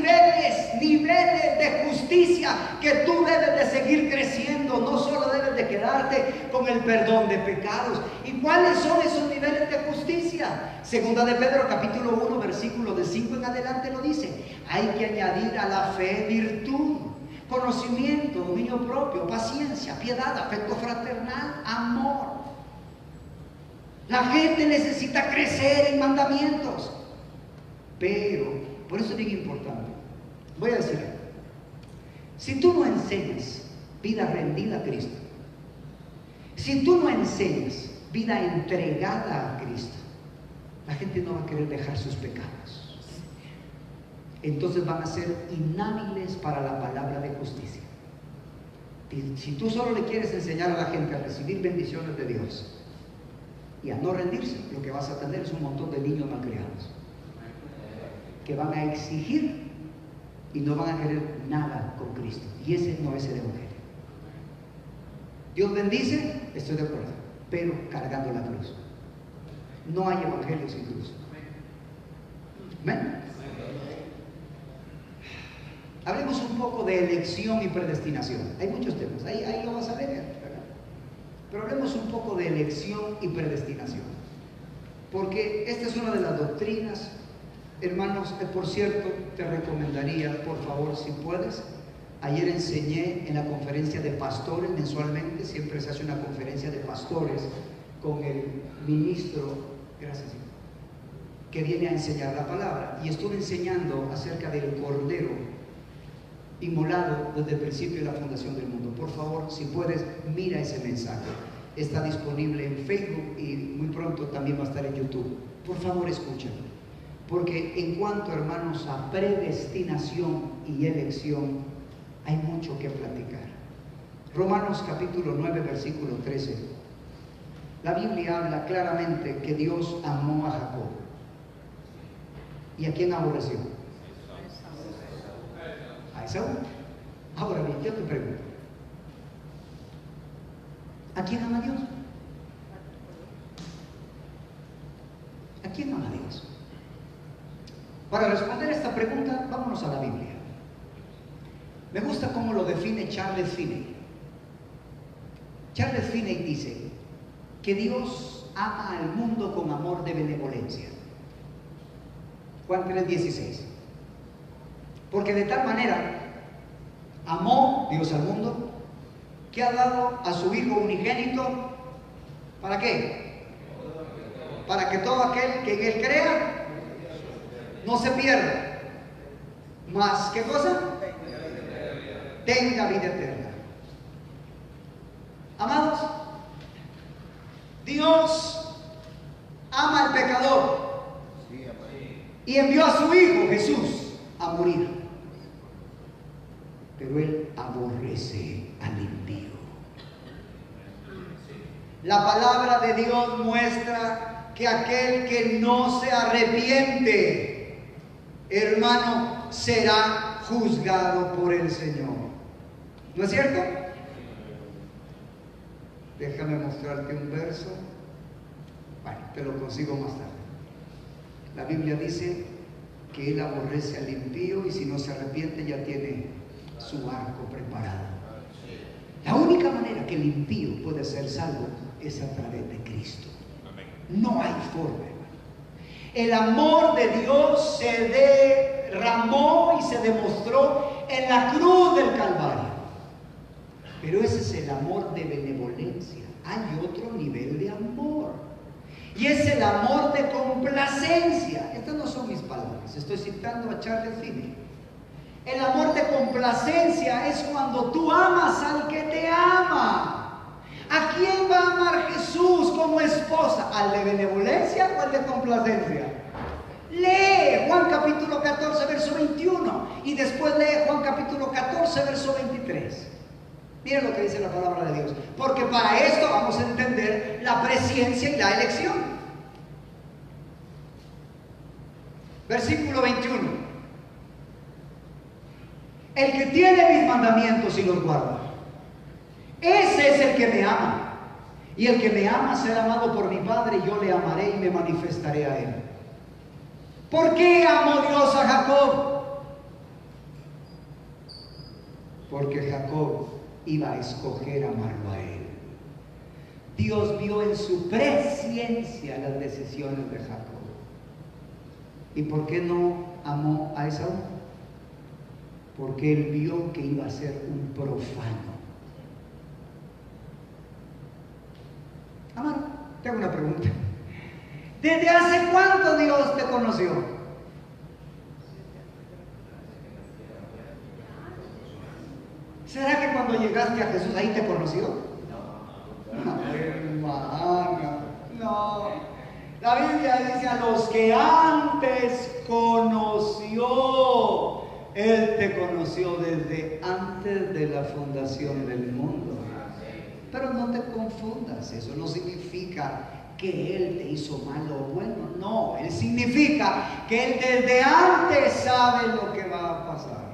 niveles de justicia que tú debes de seguir creciendo. No solo debes de quedarte con el perdón de pecados. ¿Y cuáles son esos niveles de justicia? Segunda de Pedro capítulo 1 versículo de 5 en adelante lo dice. Hay que añadir a la fe virtud, conocimiento, dominio propio, paciencia, piedad, afecto fraternal, amor. La gente necesita crecer en mandamientos. Pero, por eso es bien importante, voy a decir algo. Si tú no enseñas vida rendida a Cristo, si tú no enseñas vida entregada a Cristo, la gente no va a querer dejar sus pecados. Entonces van a ser inhábiles para la palabra de justicia. Si tú solo le quieres enseñar a la gente a recibir bendiciones de Dios y a no rendirse, lo que vas a tener es un montón de niños malcriados que van a exigir y no van a querer nada con Cristo. Y ese no es el Evangelio. Dios bendice, estoy de acuerdo, pero cargando la cruz. No hay Evangelio sin cruz. ¿Amén? Hablemos un poco de elección y predestinación. Hay muchos temas, ahí lo vas a leer, ¿verdad? Pero hablemos un poco de elección y predestinación. Porque esta es una de las doctrinas. Hermanos, por cierto, te recomendaría, por favor, si puedes. Ayer enseñé en la conferencia de pastores, mensualmente siempre se hace una conferencia de pastores con el ministro, gracias, que viene a enseñar la palabra. Y estuve enseñando acerca del Cordero inmolado desde el principio de la fundación del mundo. Por favor, si puedes, mira ese mensaje. Está disponible en Facebook y muy pronto también va a estar en YouTube. Por favor, escúchalo. Porque en cuanto, hermanos, a predestinación y elección, hay mucho que platicar. Romanos capítulo 9, versículo 13. La Biblia habla claramente que Dios amó a Jacob. ¿Y a quién aborreció? A Esaú. Ahora bien, yo te pregunto, ¿a quién ama Dios? ¿A quién ama Dios? Para responder esta pregunta, vámonos a la Biblia. Me gusta cómo lo define Charles Finney. Charles Finney dice que Dios ama al mundo con amor de benevolencia. Juan 3:16. Porque de tal manera amó Dios al mundo que ha dado a su Hijo unigénito. ¿Para qué? Para que todo aquel que en Él crea no se pierda, mas ¿qué cosa? Tenga vida eterna. Amados, Dios ama al pecador y envió a su Hijo Jesús a morir, pero Él aborrece al impío. La palabra de Dios muestra que aquel que no se arrepiente, hermano, será juzgado por el Señor. ¿No es cierto? Déjame mostrarte un verso. Bueno, te lo consigo más tarde. La Biblia dice que Él aborrece al impío y si no se arrepiente ya tiene su arco preparado. La única manera que el impío puede ser salvo es a través de Cristo. No hay forma. El amor de Dios se derramó y se demostró en la cruz del Calvario. Pero ese es el amor de benevolencia. Hay otro nivel de amor. Y es el amor de complacencia. Estas no son mis palabras, estoy citando a Charles Finney. El amor de complacencia es cuando tú amas al que te ama. ¿A quién va a amar Jesús como esposa? ¿Al de benevolencia o al de complacencia? Lee Juan capítulo 14, verso 21 y después lee Juan capítulo 14, verso 23. Miren lo que dice la palabra de Dios. Porque para esto vamos a entender la presciencia y la elección. Versículo 21. El que tiene mis mandamientos y los guarda, ese es el que me ama. Y el que me ama será amado por mi Padre, y yo le amaré y me manifestaré a él. ¿Por qué amó Dios a Jacob? Porque Jacob iba a escoger amarlo a él. Dios vio en su presciencia las decisiones de Jacob. ¿Y por qué no amó a Esaú? Porque él vio que iba a ser un profano. Amado, te hago una pregunta. ¿Desde hace cuánto Dios te conoció? ¿Será que cuando llegaste a Jesús ahí te conoció? No, hermano, no. La Biblia dice: a los que antes conoció, Él te conoció desde antes de la fundación del mundo. Pero no te confundas, eso no significa que Él te hizo mal o bueno, no, Él significa que Él desde antes sabe lo que va a pasar.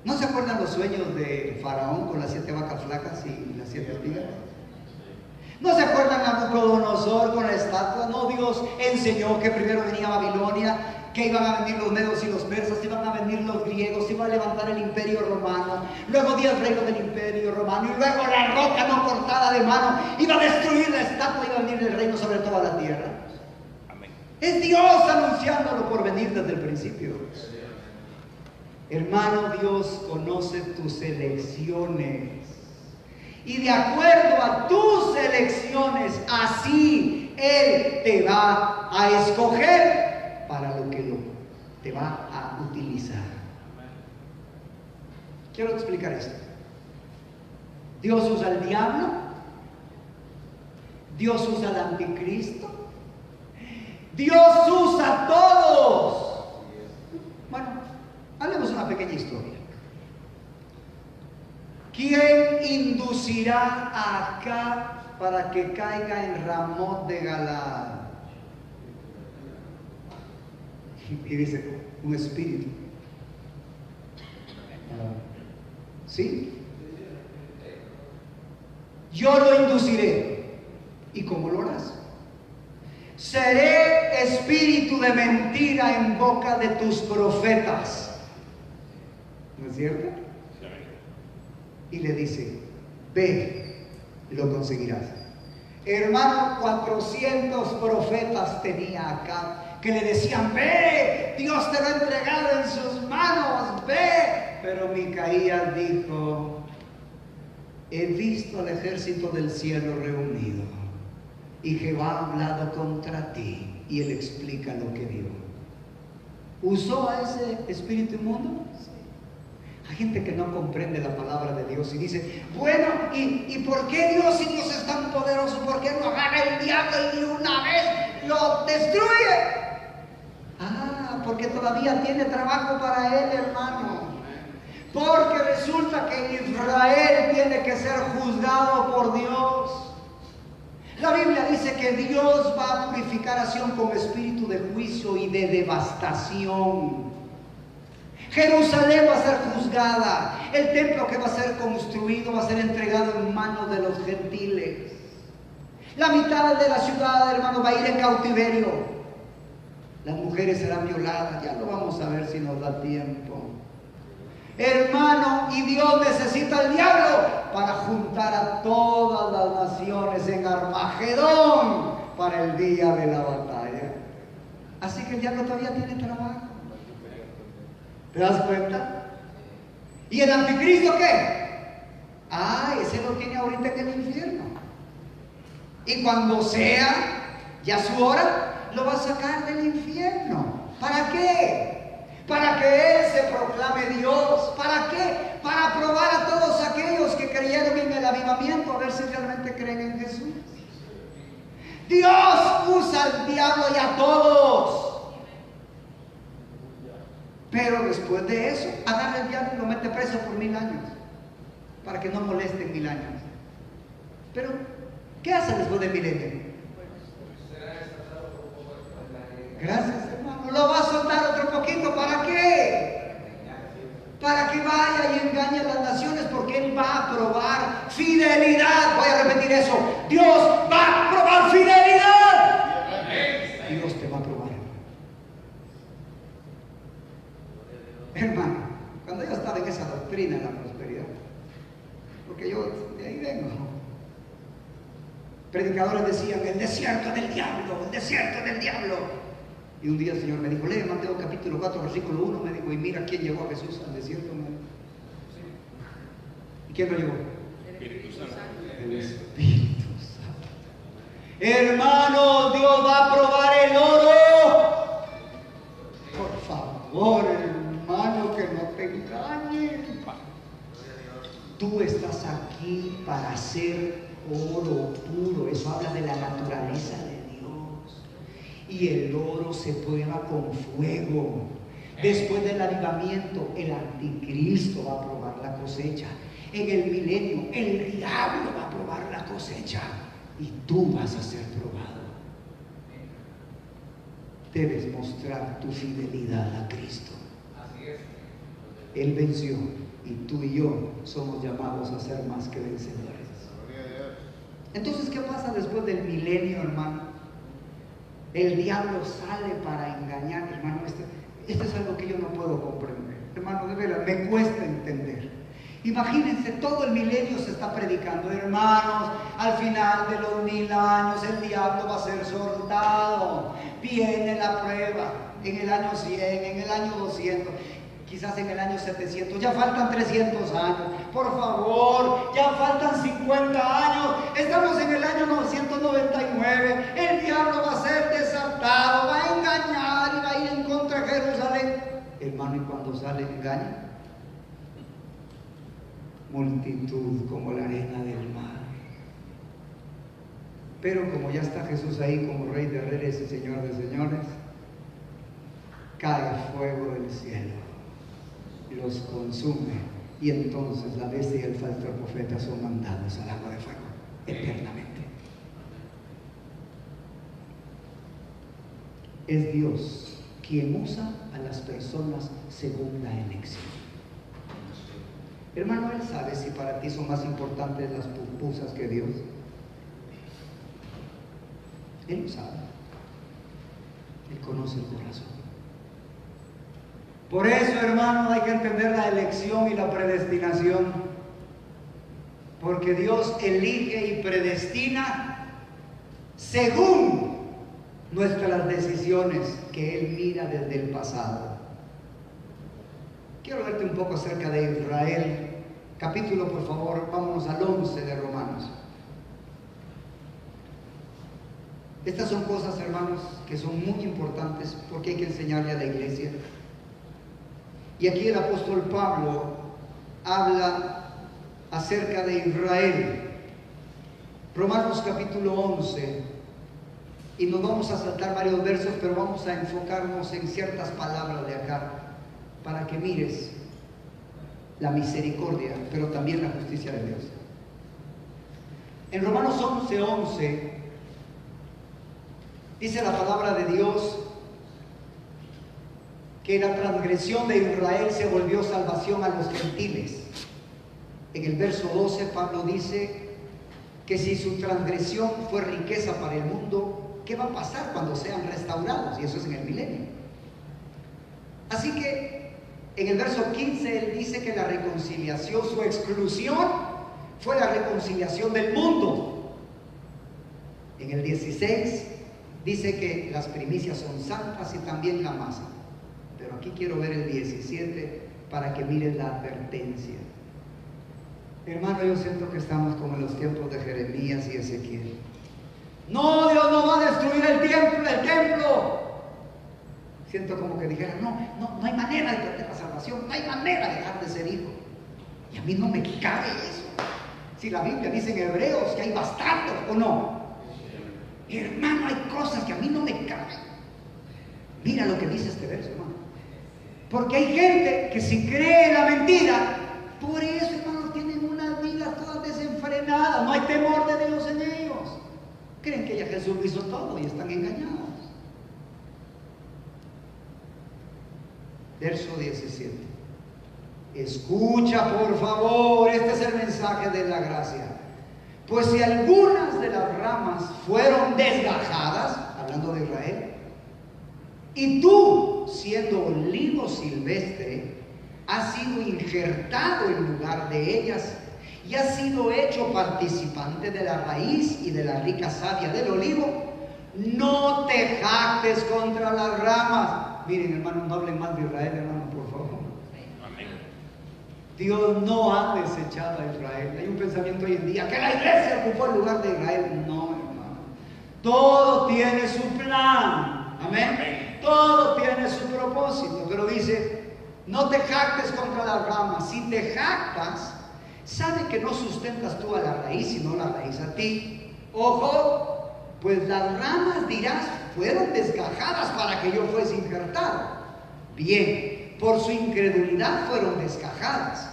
¿No se acuerdan los sueños de Faraón con las 7 vacas flacas y las 7 espigas? ¿No se acuerdan Nabucodonosor con la estatua? No, Dios enseñó que primero venía Babilonia, que iban a venir los medos y los persas, iban a venir los griegos, iba a levantar el imperio romano, luego 10 reinos del imperio romano, y luego la roca no cortada de mano iba a destruir la estatua, iba a venir el reino sobre toda la tierra. Amén. Es Dios anunciándolo por venir desde el principio. Hermano, Dios conoce tus elecciones, y de acuerdo a tus elecciones, así Él te va a escoger para lo que te va a utilizar. Quiero explicar esto. Dios usa al diablo, Dios usa al anticristo, Dios usa a todos. Bueno, hablemos una pequeña historia. ¿Quién inducirá a Acab para que caiga en Ramot de Galaad? Y dice, un espíritu. ¿Sí? Yo lo induciré. ¿Y cómo lo harás? Seré espíritu de mentira en boca de tus profetas. ¿No es cierto? Y le dice, ve, lo conseguirás. Hermano, 400 profetas tenía acá que le decían, ve, Dios te lo ha entregado en sus manos, ve. Pero Micaías dijo, he visto al ejército del cielo reunido y Jehová ha hablado contra ti. Y él explica lo que vio. ¿Usó a ese espíritu inmundo? Hay gente que no comprende la palabra de Dios y dice, bueno, ¿y por qué Dios, si Dios es tan poderoso, por qué no agarra el diablo y de una vez lo destruye? Ah, porque todavía tiene trabajo para él, hermano. Porque resulta que Israel tiene que ser juzgado por Dios. La Biblia dice que Dios va a purificar a Sión con espíritu de juicio y de devastación. Jerusalén va a ser juzgada. El templo que va a ser construido va a ser entregado en manos de los gentiles. La mitad de la ciudad, hermano, va a ir en cautiverio. Las mujeres serán violadas. Ya lo vamos a ver si nos da tiempo. Hermano, y Dios necesita al diablo para juntar a todas las naciones en Armagedón para el día de la batalla. Así que el diablo todavía tiene trabajo. ¿Te das cuenta? ¿Y el anticristo qué? Ese lo tiene ahorita en el infierno. Y cuando sea ya su hora, lo va a sacar del infierno. ¿Para qué? Para que Él se proclame Dios. ¿Para qué? Para probar a todos aquellos que creyeron en el avivamiento, a ver si realmente creen en Jesús. Dios usa al diablo y a todos. Pero después de eso, agarra al diablo y lo mete preso por 1000 años, para que no molesten 1000 años. Pero, ¿qué hace después del milenio? Gracias, hermano. Lo va a soltar otro poquito. ¿Para qué? Para que vaya y engañe a las naciones, porque Él va a probar fidelidad. Voy a repetir eso. Dios va a probar fidelidad. Dios te va a probar. Hermano, cuando yo estaba en esa doctrina de la prosperidad, porque yo de ahí vengo, predicadores decían: el desierto del diablo, el desierto del diablo. Y un día el Señor me dijo: lee Mateo capítulo 4, versículo 1, me dijo, y mira quién llevó a Jesús al desierto. ¿Y quién lo llevó? El Espíritu Santo. El Espíritu Santo. Hermano, Dios va a probar el oro. Por favor, hermano, que no te engañen. Tú estás aquí para hacer oro puro. Eso habla de la naturaleza de Dios. Y el oro se prueba con fuego. Después del avivamiento, el anticristo va a probar la cosecha. En el milenio, el diablo va a probar la cosecha. Y tú vas a ser probado. Debes mostrar tu fidelidad a Cristo. Así es. Él venció y tú y yo somos llamados a ser más que vencedores. Entonces, ¿qué pasa después del milenio, hermano? El diablo sale para engañar, hermano. Esto es algo que yo no puedo comprender. Hermano, de verdad, me cuesta entender. Imagínense, todo el milenio se está predicando. Hermanos, al final de los 1000 años el diablo va a ser soltado. Viene la prueba en el año 100, en el año 200. Quizás en el año 700, ya faltan 300 años, por favor, ya faltan 50 años, estamos en el año 999, el diablo va a ser desatado, va a engañar y va a ir en contra de Jerusalén. Hermano, y cuando sale engaña, multitud como la arena del mar. Pero como ya está Jesús ahí como Rey de Reyes y Señor de Señores, cae fuego del cielo, los consume, y entonces la bestia y el falso profeta son mandados al lago de fuego eternamente. Es Dios quien usa a las personas según la elección. Hermano, Él sabe si para ti son más importantes las pupusas que Dios. Él lo sabe. Él conoce el corazón. Por eso, hermano, hay que entender la elección y la predestinación. Porque Dios elige y predestina según nuestras decisiones que Él mira desde el pasado. Quiero verte un poco acerca de Israel. Capítulo, por favor, vámonos al 11 de Romanos. Estas son cosas, hermanos, que son muy importantes porque hay que enseñarle a la iglesia. Y aquí el apóstol Pablo habla acerca de Israel. Romanos capítulo 11. Y nos vamos a saltar varios versos, pero vamos a enfocarnos en ciertas palabras de acá, para que mires la misericordia, pero también la justicia de Dios. En Romanos 11:11 dice la palabra de Dios que la transgresión de Israel se volvió salvación a los gentiles. En el verso 12 Pablo dice que si su transgresión fue riqueza para el mundo, ¿qué va a pasar cuando sean restaurados? Y eso es en el milenio. Así que en el verso 15 él dice que la reconciliación, su exclusión, fue la reconciliación del mundo. En el 16 dice que las primicias son santas y también la masa. Pero aquí quiero ver el 17 para que miren la advertencia. Hermano, yo siento que estamos como en los tiempos de Jeremías y Ezequiel. No, Dios no va a destruir el templo. Siento como que dijera, no hay manera de perder la salvación, no hay manera de dejar de ser hijo. Y a mí no me cabe eso. Si la Biblia dice en Hebreos que hay bastardos, ¿o no? Hermano, hay cosas que a mí no me caben. Mira lo que dice este verso, hermano. Porque hay gente que si cree la mentira, por eso, hermano, tienen una vida toda desenfrenada. No hay temor de Dios en ellos. Creen que ya Jesús hizo todo y están engañados. Verso 17. Escucha, por favor, este es el mensaje de la gracia. Pues si algunas de las ramas fueron desgajadas, hablando de Israel, y tú, siendo olivo silvestre, has sido injertado en lugar de ellas y has sido hecho participante de la raíz y de la rica savia del olivo, no te jactes contra las ramas. Miren, hermanos, no hablen mal de Israel, hermano, por favor. Dios no ha desechado a Israel. Hay un pensamiento hoy en día que la iglesia ocupó el lugar de Israel. No, hermano. Todo tiene su plan. Amén. Todo tiene su propósito. Pero dice, no te jactes contra las ramas. Si te jactas, sabe que no sustentas tú a la raíz, sino la raíz a ti. Ojo, pues las ramas, dirás, fueron desgajadas para que yo fuese injertado. Bien. Por su incredulidad fueron desgajadas,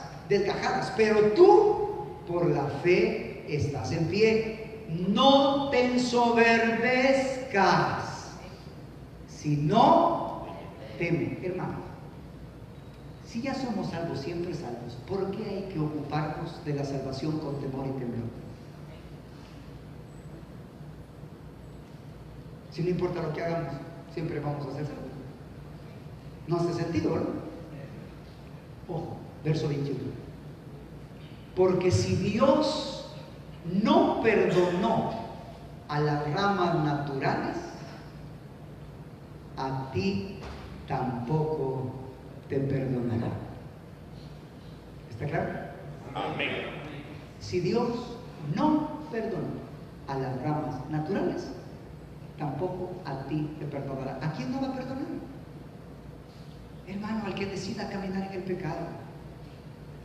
pero tú por la fe estás en pie. No te ensoberbezcas, sino teme. Hermano, si ya somos salvos, siempre salvos, ¿por qué hay que ocuparnos de la salvación con temor y temblor? Si no importa lo que hagamos, siempre vamos a ser salvos. No hace sentido, ¿no? Ojo, verso 21. Porque si Dios no perdonó a las ramas naturales, a ti tampoco te perdonará. ¿Está claro? Amén. Si Dios no perdonó a las ramas naturales, tampoco a ti te perdonará. ¿A quién no va a perdonar? Hermano, al que decida caminar en el pecado.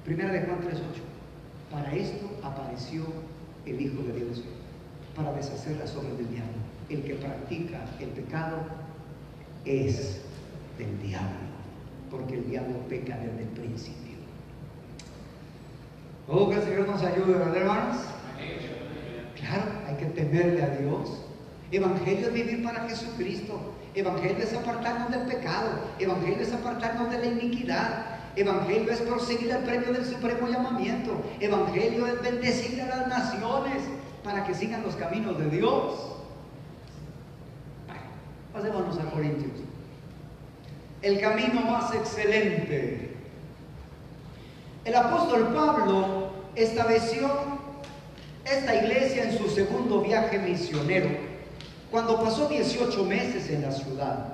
Primera de Juan 3:8. Para esto apareció el Hijo de Dios, para deshacer las obras del diablo. El que practica el pecado es del diablo, porque el diablo peca desde el principio. Oh, que el Señor nos ayude, ¿verdad, hermanos? Claro, hay que temerle a Dios. Evangelio es vivir para Jesucristo. Evangelio es apartarnos del pecado. Evangelio es apartarnos de la iniquidad. Evangelio es proseguir el premio del supremo llamamiento. Evangelio es bendecir a las naciones para que sigan los caminos de Dios. Pasémonos a Corintios. El camino más excelente. El apóstol Pablo estableció esta iglesia en su segundo viaje misionero, cuando pasó 18 meses en la ciudad.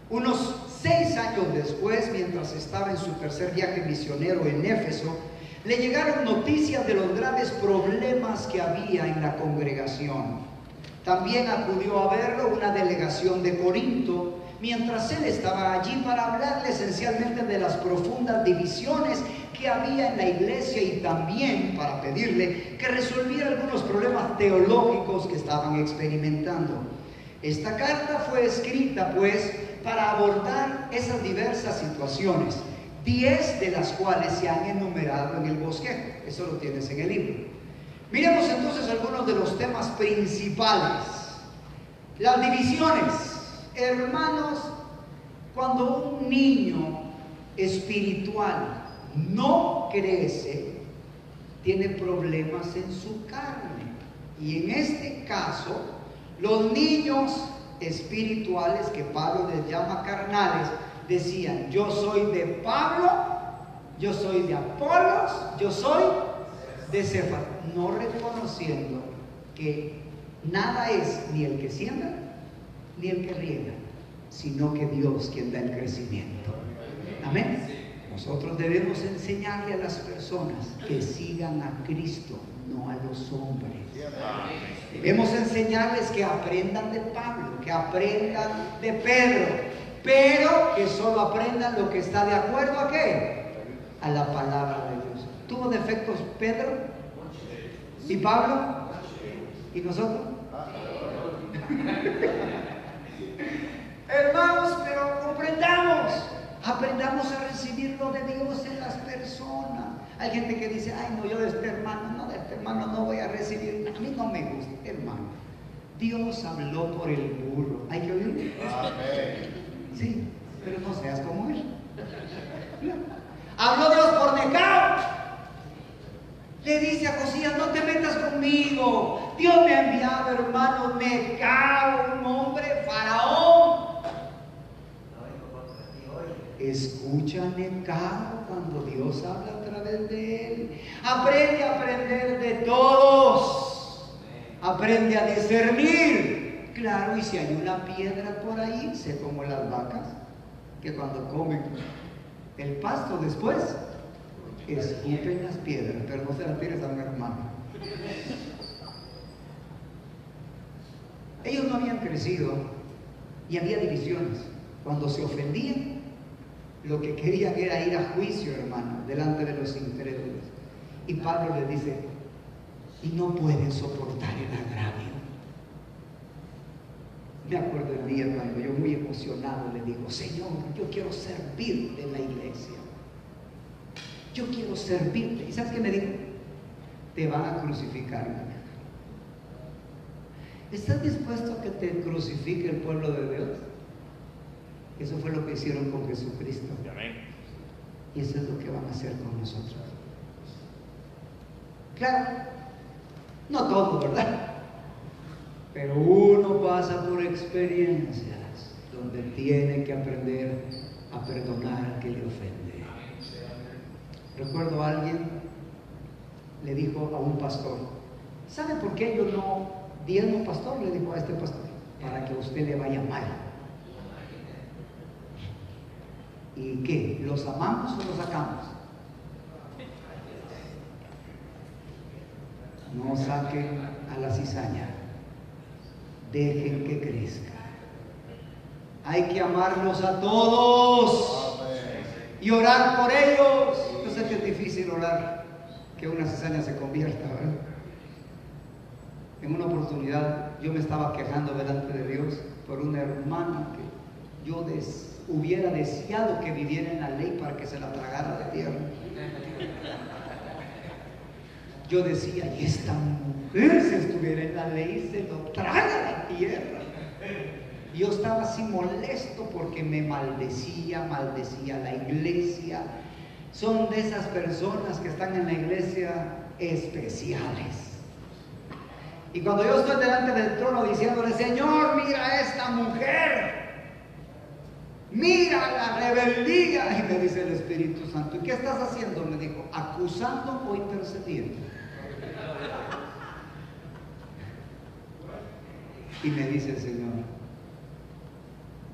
Unos 6 años después, mientras estaba en su tercer viaje misionero en Éfeso, le llegaron noticias de los graves problemas que había en la congregación. También acudió a verlo una delegación de Corinto, mientras él estaba allí para hablarle esencialmente de las profundas divisiones que había en la iglesia y también para pedirle que resolviera algunos problemas teológicos que estaban experimentando. Esta carta fue escrita, pues, para abordar esas diversas situaciones, 10 de las cuales se han enumerado en el bosquejo. Eso lo tienes en el libro. Miremos entonces algunos de los temas principales. Las divisiones. Hermanos, cuando un niño espiritual no crece, tiene problemas en su carne. Y en este caso, los niños espirituales, que Pablo les llama carnales, decían: yo soy de Pablo, yo soy de Apolos, yo soy de Cefas, no reconociendo que nada es ni el que siembra ni el que riega, sino que Dios quien da el crecimiento. Amén. Nosotros debemos enseñarle a las personas que sigan a Cristo, no a los hombres. Debemos enseñarles que aprendan de Pablo, que aprendan de Pedro, pero que solo aprendan lo que está de acuerdo a ¿qué? A la palabra de Dios. ¿Tuvo defectos Pedro? ¿Y Pablo? ¿Y nosotros? Hermanos, pero aprendamos a recibir lo de Dios en las personas. Hay gente que dice, ay no, yo de este hermano no voy a recibir. A mí no me gusta, hermano. Dios habló por el burro. ¿Hay que oírlo? Sí, pero no seas como él. Habló Dios por Necao. Le dice a Josías, no te metas conmigo. Dios me ha enviado, hermano, Necao, un hombre faraón. Escucha Necao cuando Dios habla a través de él. Aprende a aprender de todos. Aprende a discernir. Claro, y si hay una piedra por ahí, sé como las vacas, que cuando comen el pasto después, escupen las piedras, pero no se las tires a un hermano. Ellos no habían crecido y había divisiones. Cuando se ofendían, lo que querían era ir a juicio, hermano, delante de los incrédulos. Y Pablo les dice, y no pueden soportar el agravio. Me acuerdo el día cuando yo muy emocionado le digo, Señor, yo quiero servirte en la iglesia. Yo quiero servirte. ¿Y sabes qué me dijo? Te van a crucificar. ¿Estás dispuesto a que te crucifique el pueblo de Dios? Eso fue lo que hicieron con Jesucristo. Y eso es lo que van a hacer con nosotros. Claro, no todo, ¿verdad? Pero uno pasa por experiencias donde tiene que aprender a perdonar al que le ofende. Recuerdo a alguien le dijo a un pastor, ¿sabe por qué yo no diezmo, pastor? Le dijo a este pastor, para que a usted le vaya mal. ¿Y qué? ¿Los amamos o los sacamos? No saquen a la cizaña, dejen que crezca. Hay que amarlos a todos y orar por ellos. Yo sé que es difícil orar que una cizaña se convierta, ¿verdad? En una oportunidad yo me estaba quejando delante de Dios por una hermana que yo hubiera deseado que viviera en la ley para que se la tragara de tierra. Yo decía, y esta mujer si estuviera en la ley se lo traga de tierra. Y yo estaba así molesto porque me maldecía la iglesia. Son de esas personas que están en la iglesia especiales. Y cuando yo estoy delante del trono diciéndole, Señor, mira a esta mujer, mira la rebeldía, y me dice el Espíritu Santo, ¿y qué estás haciendo? Me dijo, acusando o intercediendo. Y me dice el Señor,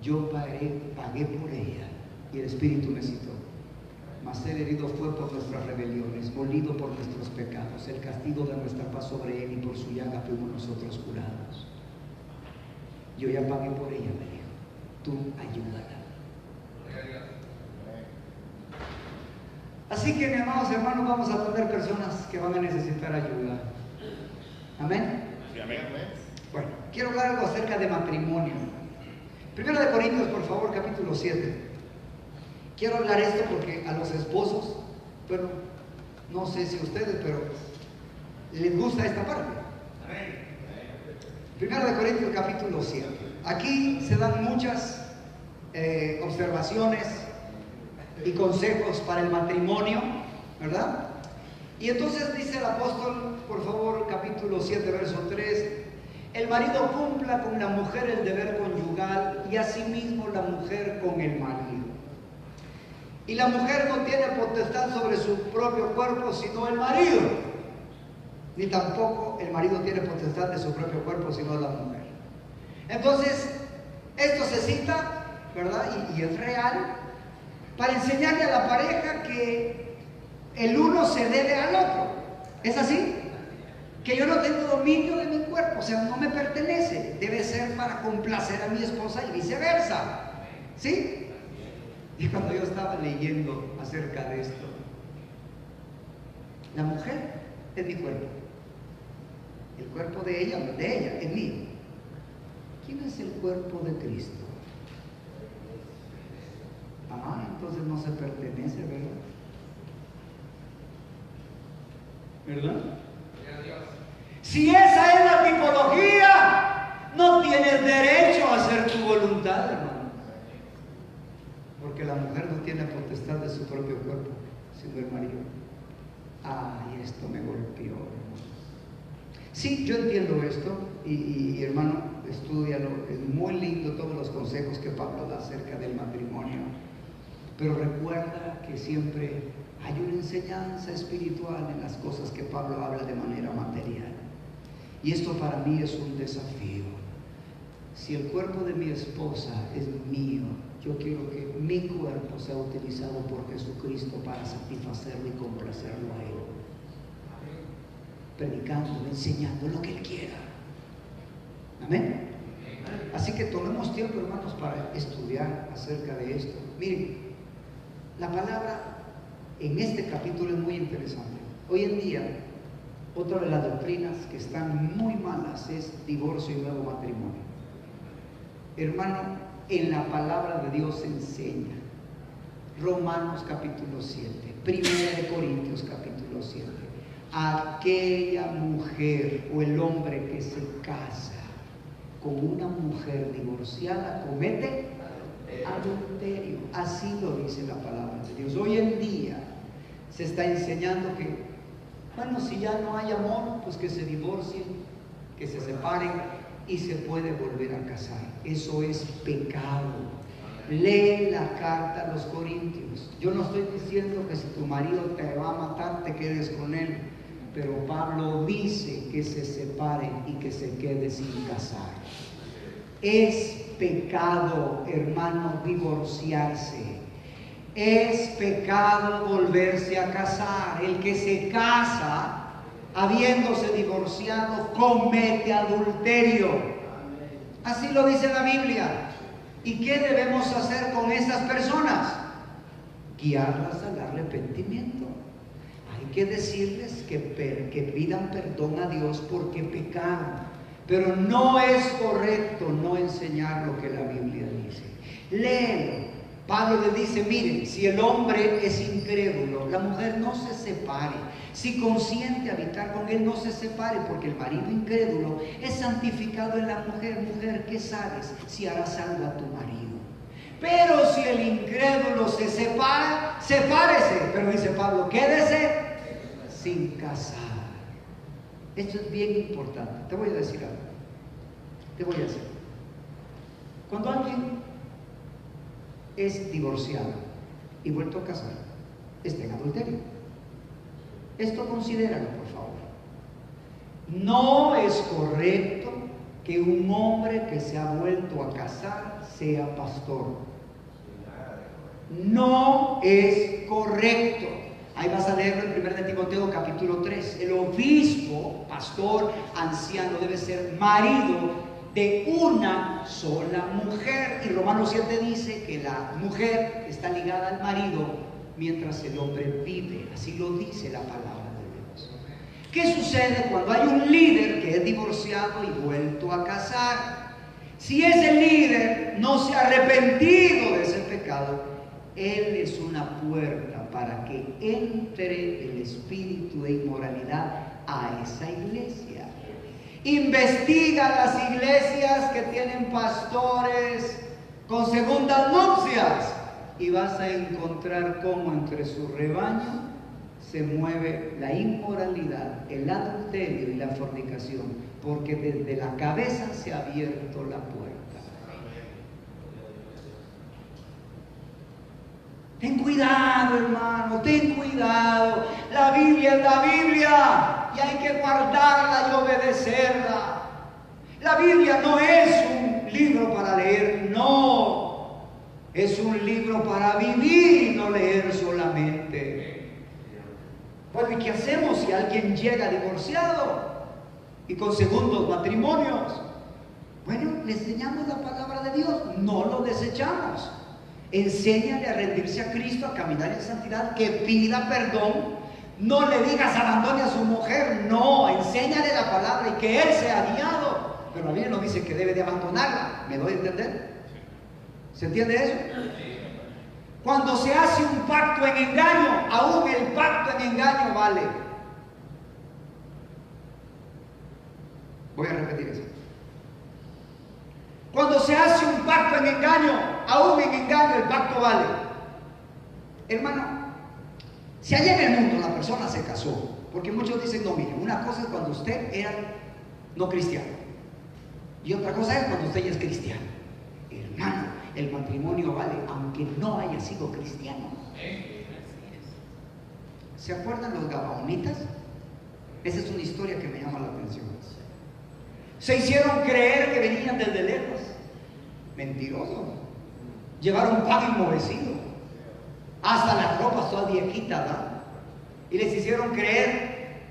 yo pagué por ella. Y el Espíritu me citó, mas el herido fue por nuestras rebeliones, molido por nuestros pecados, el castigo de nuestra paz sobre él, y por su llaga fuimos nosotros curados. Yo ya pagué por ella, me dijo, tú ayúdala. Así que, mis amados hermanos, vamos a tener personas que van a necesitar ayuda. Amén. Sí, amén. Bueno, quiero hablar algo acerca de matrimonio. Primero de Corintios, por favor, capítulo 7. Quiero hablar esto porque a los esposos, bueno, no sé si a ustedes, pero les gusta esta parte. Primero de Corintios, capítulo 7. Aquí se dan muchas observaciones y consejos para el matrimonio, ¿verdad? Y entonces dice el apóstol, por favor, capítulo 7, verso 3, el marido cumpla con la mujer el deber conyugal y asimismo la mujer con el marido. Y la mujer no tiene potestad sobre su propio cuerpo sino el marido, ni tampoco el marido tiene potestad de su propio cuerpo sino la mujer. Entonces, esto se cita, ¿verdad? Y es real, para enseñarle a la pareja que el uno se debe al otro. ¿Es así? Que yo no tengo dominio de mi cuerpo, o sea, no me pertenece. Debe ser para complacer a mi esposa y viceversa. ¿Sí? Y cuando yo estaba leyendo acerca de esto, la mujer es mi cuerpo. El cuerpo de ella es mío. ¿Quién es el cuerpo de Cristo? Ah, entonces no se pertenece, ¿verdad? ¿Verdad? Si esa es la tipología, no tienes derecho a hacer tu voluntad, hermano. Porque la mujer no tiene potestad de su propio cuerpo, sino el marido. Ay, esto me golpeó, hermano. Sí, yo entiendo esto y hermano, estúdialo. Es muy lindo todos los consejos que Pablo da acerca del matrimonio. Pero recuerda que siempre hay una enseñanza espiritual en las cosas que Pablo habla de manera material. Y esto para mí es un desafío. Si el cuerpo de mi esposa es mío, yo quiero que mi cuerpo sea utilizado por Jesucristo para satisfacerlo y complacerlo a Él. Predicando, enseñando lo que Él quiera. Amén. Así que tomemos tiempo, hermanos, para estudiar acerca de esto. Miren, la palabra en este capítulo es muy interesante. Hoy en día, otra de las doctrinas que están muy malas es divorcio y nuevo matrimonio. Hermano, en la palabra de Dios se enseña. Romanos capítulo 7, 1 Corintios capítulo 7. Aquella mujer o el hombre que se casa con una mujer divorciada comete adulterio. Así lo dice la palabra de Dios. Hoy en día se está enseñando que, bueno, si ya no hay amor, pues que se divorcien, que se separen y se puede volver a casar. Eso es pecado. Lee la carta a los Corintios. Yo no estoy diciendo que si tu marido te va a matar, te quedes con él. Pero Pablo dice que se separen y que se quede sin casar. Es pecado, hermano, divorciarse. Es pecado volverse a casar. El que se casa, habiéndose divorciado, comete adulterio. Así lo dice la Biblia. ¿Y qué debemos hacer con esas personas? Guiarlas al arrepentimiento. Hay que decirles que pidan perdón a Dios porque pecaron. Pero no es correcto no enseñar lo que la Biblia dice. Léelo. Pablo le dice, miren, si el hombre es incrédulo, la mujer no se separe. Si consiente habitar con él, no se separe, porque el marido incrédulo es santificado en la mujer. Mujer, ¿qué sabes si harás algo a tu marido? Pero si el incrédulo se separa, sepárese. Pero dice Pablo, quédese sin casar. Esto es bien importante. Te voy a decir algo. Te voy a decir. Cuando alguien es divorciado y vuelto a casar, está en adulterio. Esto considéralo, por favor. No es correcto que un hombre que se ha vuelto a casar sea pastor. No es correcto. Ahí vas a leerlo en 1 Timoteo capítulo 3. El obispo, pastor, anciano debe ser marido de una sola mujer. Y Romanos 7 dice que la mujer está ligada al marido mientras el hombre vive. Así lo dice la palabra de Dios. ¿Qué sucede cuando hay un líder que es divorciado y vuelto a casar? Si ese líder no se ha arrepentido de ese pecado, él es una puerta para que entre el espíritu de inmoralidad a esa iglesia. Investiga las iglesias que tienen pastores con segundas nupcias y vas a encontrar cómo entre su rebaño se mueve la inmoralidad, el adulterio y la fornicación, porque desde la cabeza se ha abierto la puerta. Ten cuidado, hermano, ten cuidado. La Biblia es la Biblia y hay que guardarla y obedecerla. La Biblia no es un libro para leer, no. Es un libro para vivir y no leer solamente. Bueno, ¿y qué hacemos si alguien llega divorciado y con segundos matrimonios? Bueno, le enseñamos la palabra de Dios, no lo desechamos. Enséñale a rendirse a Cristo, a caminar en santidad, que pida perdón. No le digas abandone a su mujer, no, enséñale la palabra y que él sea guiado. Pero la Biblia no dice que debe de abandonarla. ¿Me doy a entender? ¿Se entiende eso? Cuando se hace un pacto en engaño, aún el pacto en engaño vale. Voy a repetir eso. Cuando se hace un pacto en engaño, aún en engaño el pacto vale. Hermano, si allá en el mundo la persona se casó, porque muchos dicen, no, mire, una cosa es cuando usted era no cristiano y otra cosa es cuando usted ya es cristiano. Hermano, el matrimonio vale aunque no haya sido cristiano. ¿Se acuerdan los gabaonitas? Esa es una historia que me llama la atención. Se hicieron creer que venían desde lejos. Mentiroso. Llevaron pan enmohecido, hasta las ropas todas viejitas, ¿verdad? Y les hicieron creer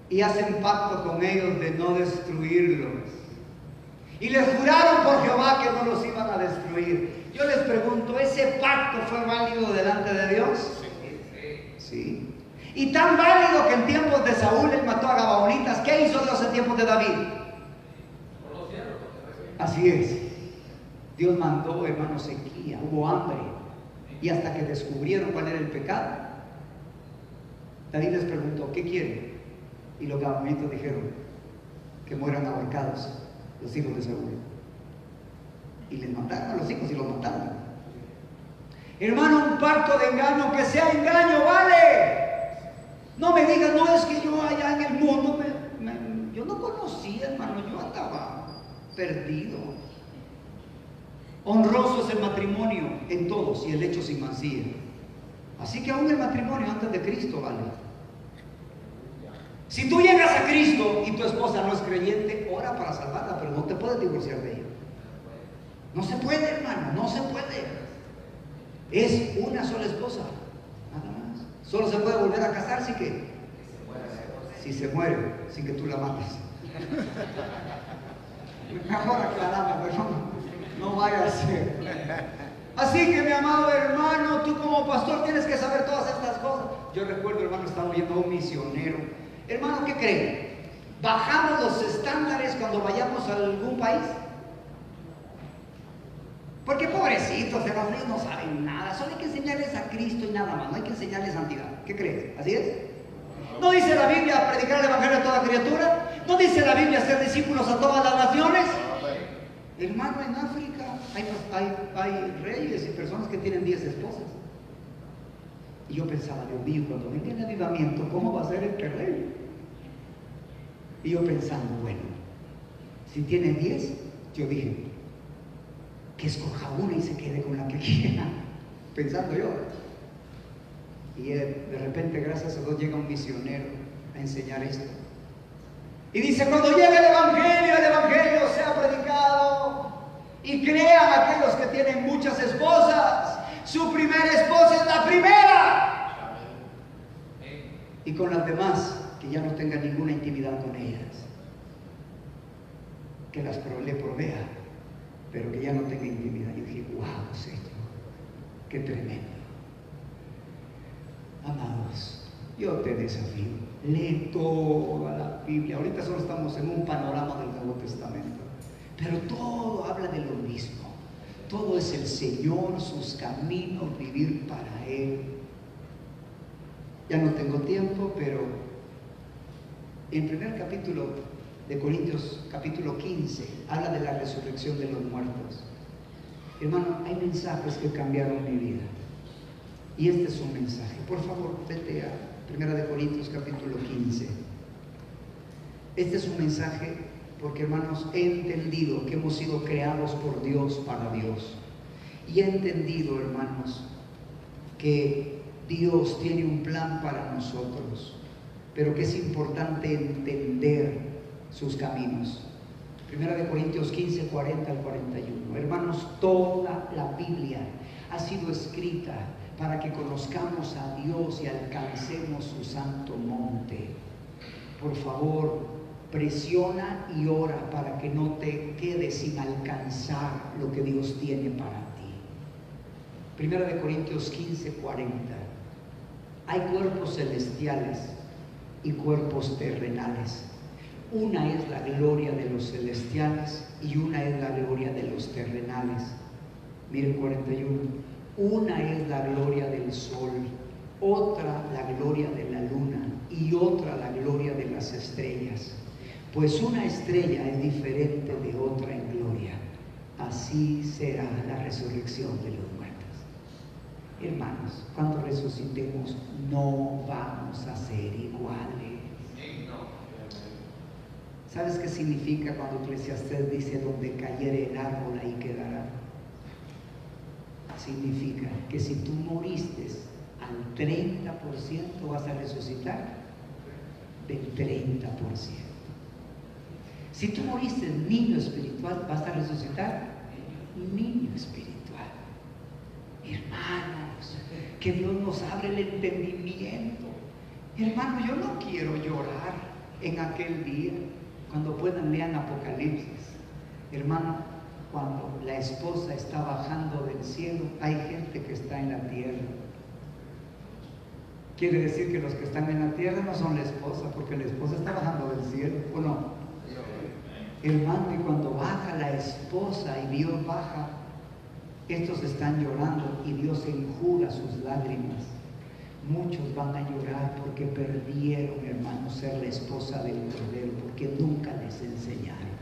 y hacen pacto con ellos de no destruirlos. Y les juraron por Jehová que no los iban a destruir. Yo les pregunto, ¿ese pacto fue válido delante de Dios? Sí. Y tan válido que en tiempos de Saúl él mató a gabaonitas. ¿Qué hizo Dios en tiempos de David? Así es. Dios mandó, hermano, sequía, hubo hambre. Y hasta que descubrieron cuál era el pecado, David les preguntó, ¿qué quieren? Y los gabaonitas dijeron que mueran ahorcados los hijos de Saúl. Y les mataron a los hijos y los mataron. Hermano, un pacto de engaño, que sea engaño, vale. No me digas, no, es que yo allá en el mundo yo no conocía, hermano, yo andaba perdido. Honroso es el matrimonio en todos y el hecho sin mancilla. Así que aún el matrimonio antes de Cristo vale. Si tú llegas a Cristo y tu esposa no es creyente, ora para salvarla, pero no te puedes divorciar de ella. No se puede, hermano, no se puede. Es una sola esposa, nada más. Solo se puede volver a casar si se muere, sin que tú la mates. Mejor aclarame, pero no vaya a ser. Así que, mi amado hermano, tú como pastor tienes que saber todas estas cosas. Yo recuerdo, hermano, estaba viendo a un misionero. Hermano, ¿qué creen? ¿Bajamos los estándares cuando vayamos a algún país? Porque pobrecitos, hermanos, ellos no saben nada. Solo hay que enseñarles a Cristo y nada más. No hay que enseñarles santidad. ¿Qué crees? ¿Así es? ¿No dice la Biblia predicar el evangelio a toda criatura? ¿No dice la Biblia hacer discípulos a todas las naciones? Hermano, en África hay reyes y personas que tienen 10 esposas. Y yo pensaba, Dios mío, cuando venga el avivamiento, ¿cómo va a ser este rey? Y yo pensando, bueno, si tiene 10, yo dije, que escoja una y se quede con la que quiera. Pensando yo. Y de repente, gracias a Dios, llega un misionero a enseñar esto. Y dice, cuando llegue el evangelio sea predicado y crean aquellos que tienen muchas esposas, su primera esposa es la primera. Y con las demás, que ya no tengan ninguna intimidad con ellas, que le provea, pero que ya no tenga intimidad. Y dije, wow, Señor, qué tremendo. Amados, yo te desafío, lee toda la Biblia. Ahorita solo estamos en un panorama del Nuevo Testamento, pero todo habla de lo mismo. Todo es el Señor, sus caminos, vivir para Él. Ya no tengo tiempo, pero en el primer capítulo de Corintios, capítulo 15, habla de la resurrección de los muertos. Hermano, hay mensajes que cambiaron mi vida. Y este es un mensaje. Por favor, vete a 1 Corintios capítulo 15. Este es un mensaje porque, hermanos, he entendido que hemos sido creados por Dios para Dios. Y he entendido, hermanos, que Dios tiene un plan para nosotros, pero que es importante entender sus caminos. Primera de Corintios 15, 40 al 41. Hermanos, toda la Biblia ha sido escrita para que conozcamos a Dios y alcancemos su santo monte. Por favor, presiona y ora para que no te quedes sin alcanzar lo que Dios tiene para ti. Primera de Corintios 15, 40. Hay cuerpos celestiales y cuerpos terrenales. Una es la gloria de los celestiales y una es la gloria de los terrenales. Miren 41. Una es la gloria del sol, otra la gloria de la luna y otra la gloria de las estrellas. Pues una estrella es diferente de otra en gloria. Así será la resurrección de los muertos. Hermanos, cuando resucitemos no vamos a ser iguales. ¿Sabes qué significa cuando Eclesiastés dice donde cayere el árbol ahí quedará? Significa que si tú moriste al 30% vas a resucitar del 30%. Si tú moriste niño espiritual, vas a resucitar niño espiritual. Hermanos, que Dios nos abre el entendimiento. Hermano, yo no quiero llorar en aquel día. Cuando puedan, lean Apocalipsis. Hermano, cuando la esposa está bajando del cielo, hay gente que está en la tierra. Quiere decir que los que están en la tierra no son la esposa, porque la esposa está bajando del cielo, ¿o no? Hermano, y cuando baja la esposa y Dios baja, estos están llorando y Dios enjuga sus lágrimas. Muchos van a llorar porque perdieron, hermano, ser la esposa del Cordero, porque nunca les enseñaron.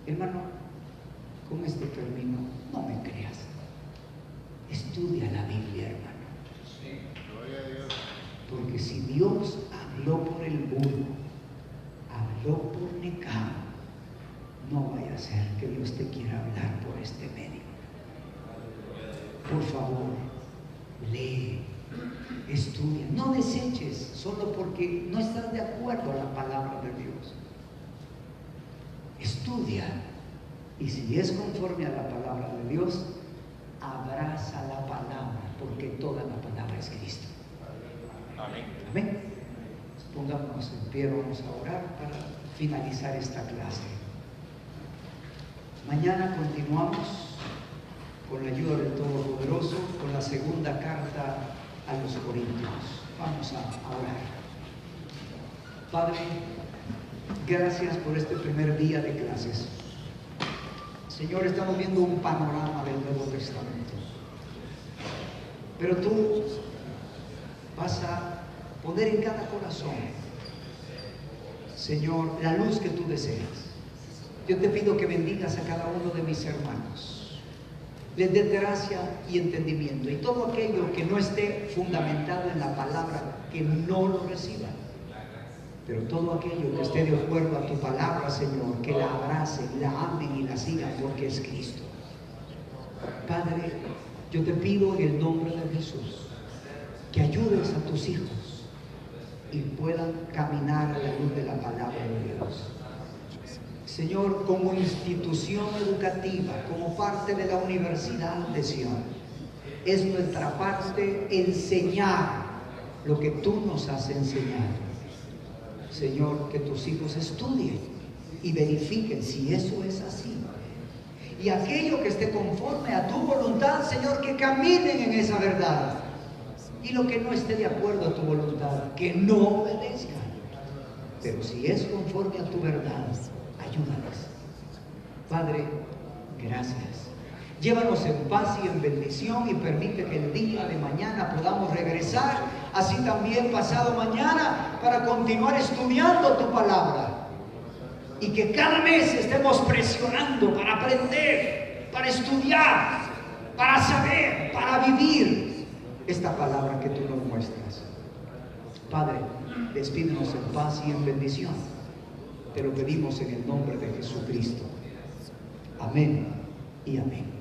Hermano, con esto termino. No me creas. Estudia la Biblia, hermano. Sí, gloria a Dios. Porque si Dios habló por el burro, habló por Necao, no vaya a ser que Dios te quiera hablar por este medio. Por favor, lee, estudia. No deseches solo porque no estás de acuerdo a la palabra de Dios. Estudia, y si es conforme a la palabra de Dios, abraza la palabra, porque toda la palabra es Cristo. Amén. Amén. Pongámonos en pie, vamos a orar para finalizar esta clase. Mañana continuamos con la ayuda del Todopoderoso con la segunda carta a los Corintios. Vamos a orar. Padre, gracias por este primer día de clases. Señor, estamos viendo un panorama del Nuevo Testamento. Pero tú vas a poner en cada corazón, Señor, la luz que tú deseas. Yo te pido que bendigas a cada uno de mis hermanos. Les dé gracia y entendimiento. Y todo aquello que no esté fundamentado en la palabra, que no lo reciban. Pero todo aquello que esté de acuerdo a tu palabra, Señor, que la abracen, la amen y la sigan, porque es Cristo. Padre, yo te pido en el nombre de Jesús que ayudes a tus hijos y puedan caminar a la luz de la palabra de Dios. Señor, como institución educativa, como parte de la Universidad de Sion, es nuestra parte enseñar lo que tú nos has enseñado. Señor, que tus hijos estudien y verifiquen si eso es así. Y aquello que esté conforme a tu voluntad, Señor, que caminen en esa verdad. Y lo que no esté de acuerdo a tu voluntad, que no obedezcan. Pero si es conforme a tu verdad, ayúdanos. Padre, gracias. Llévanos en paz y en bendición y permite que el día de mañana podamos regresar, así también pasado mañana, para continuar estudiando tu palabra. Y que cada mes estemos presionando para aprender, para estudiar, para saber, para vivir esta palabra que tú nos muestras. Padre, despídenos en paz y en bendición. Te lo pedimos en el nombre de Jesucristo. Amén y amén.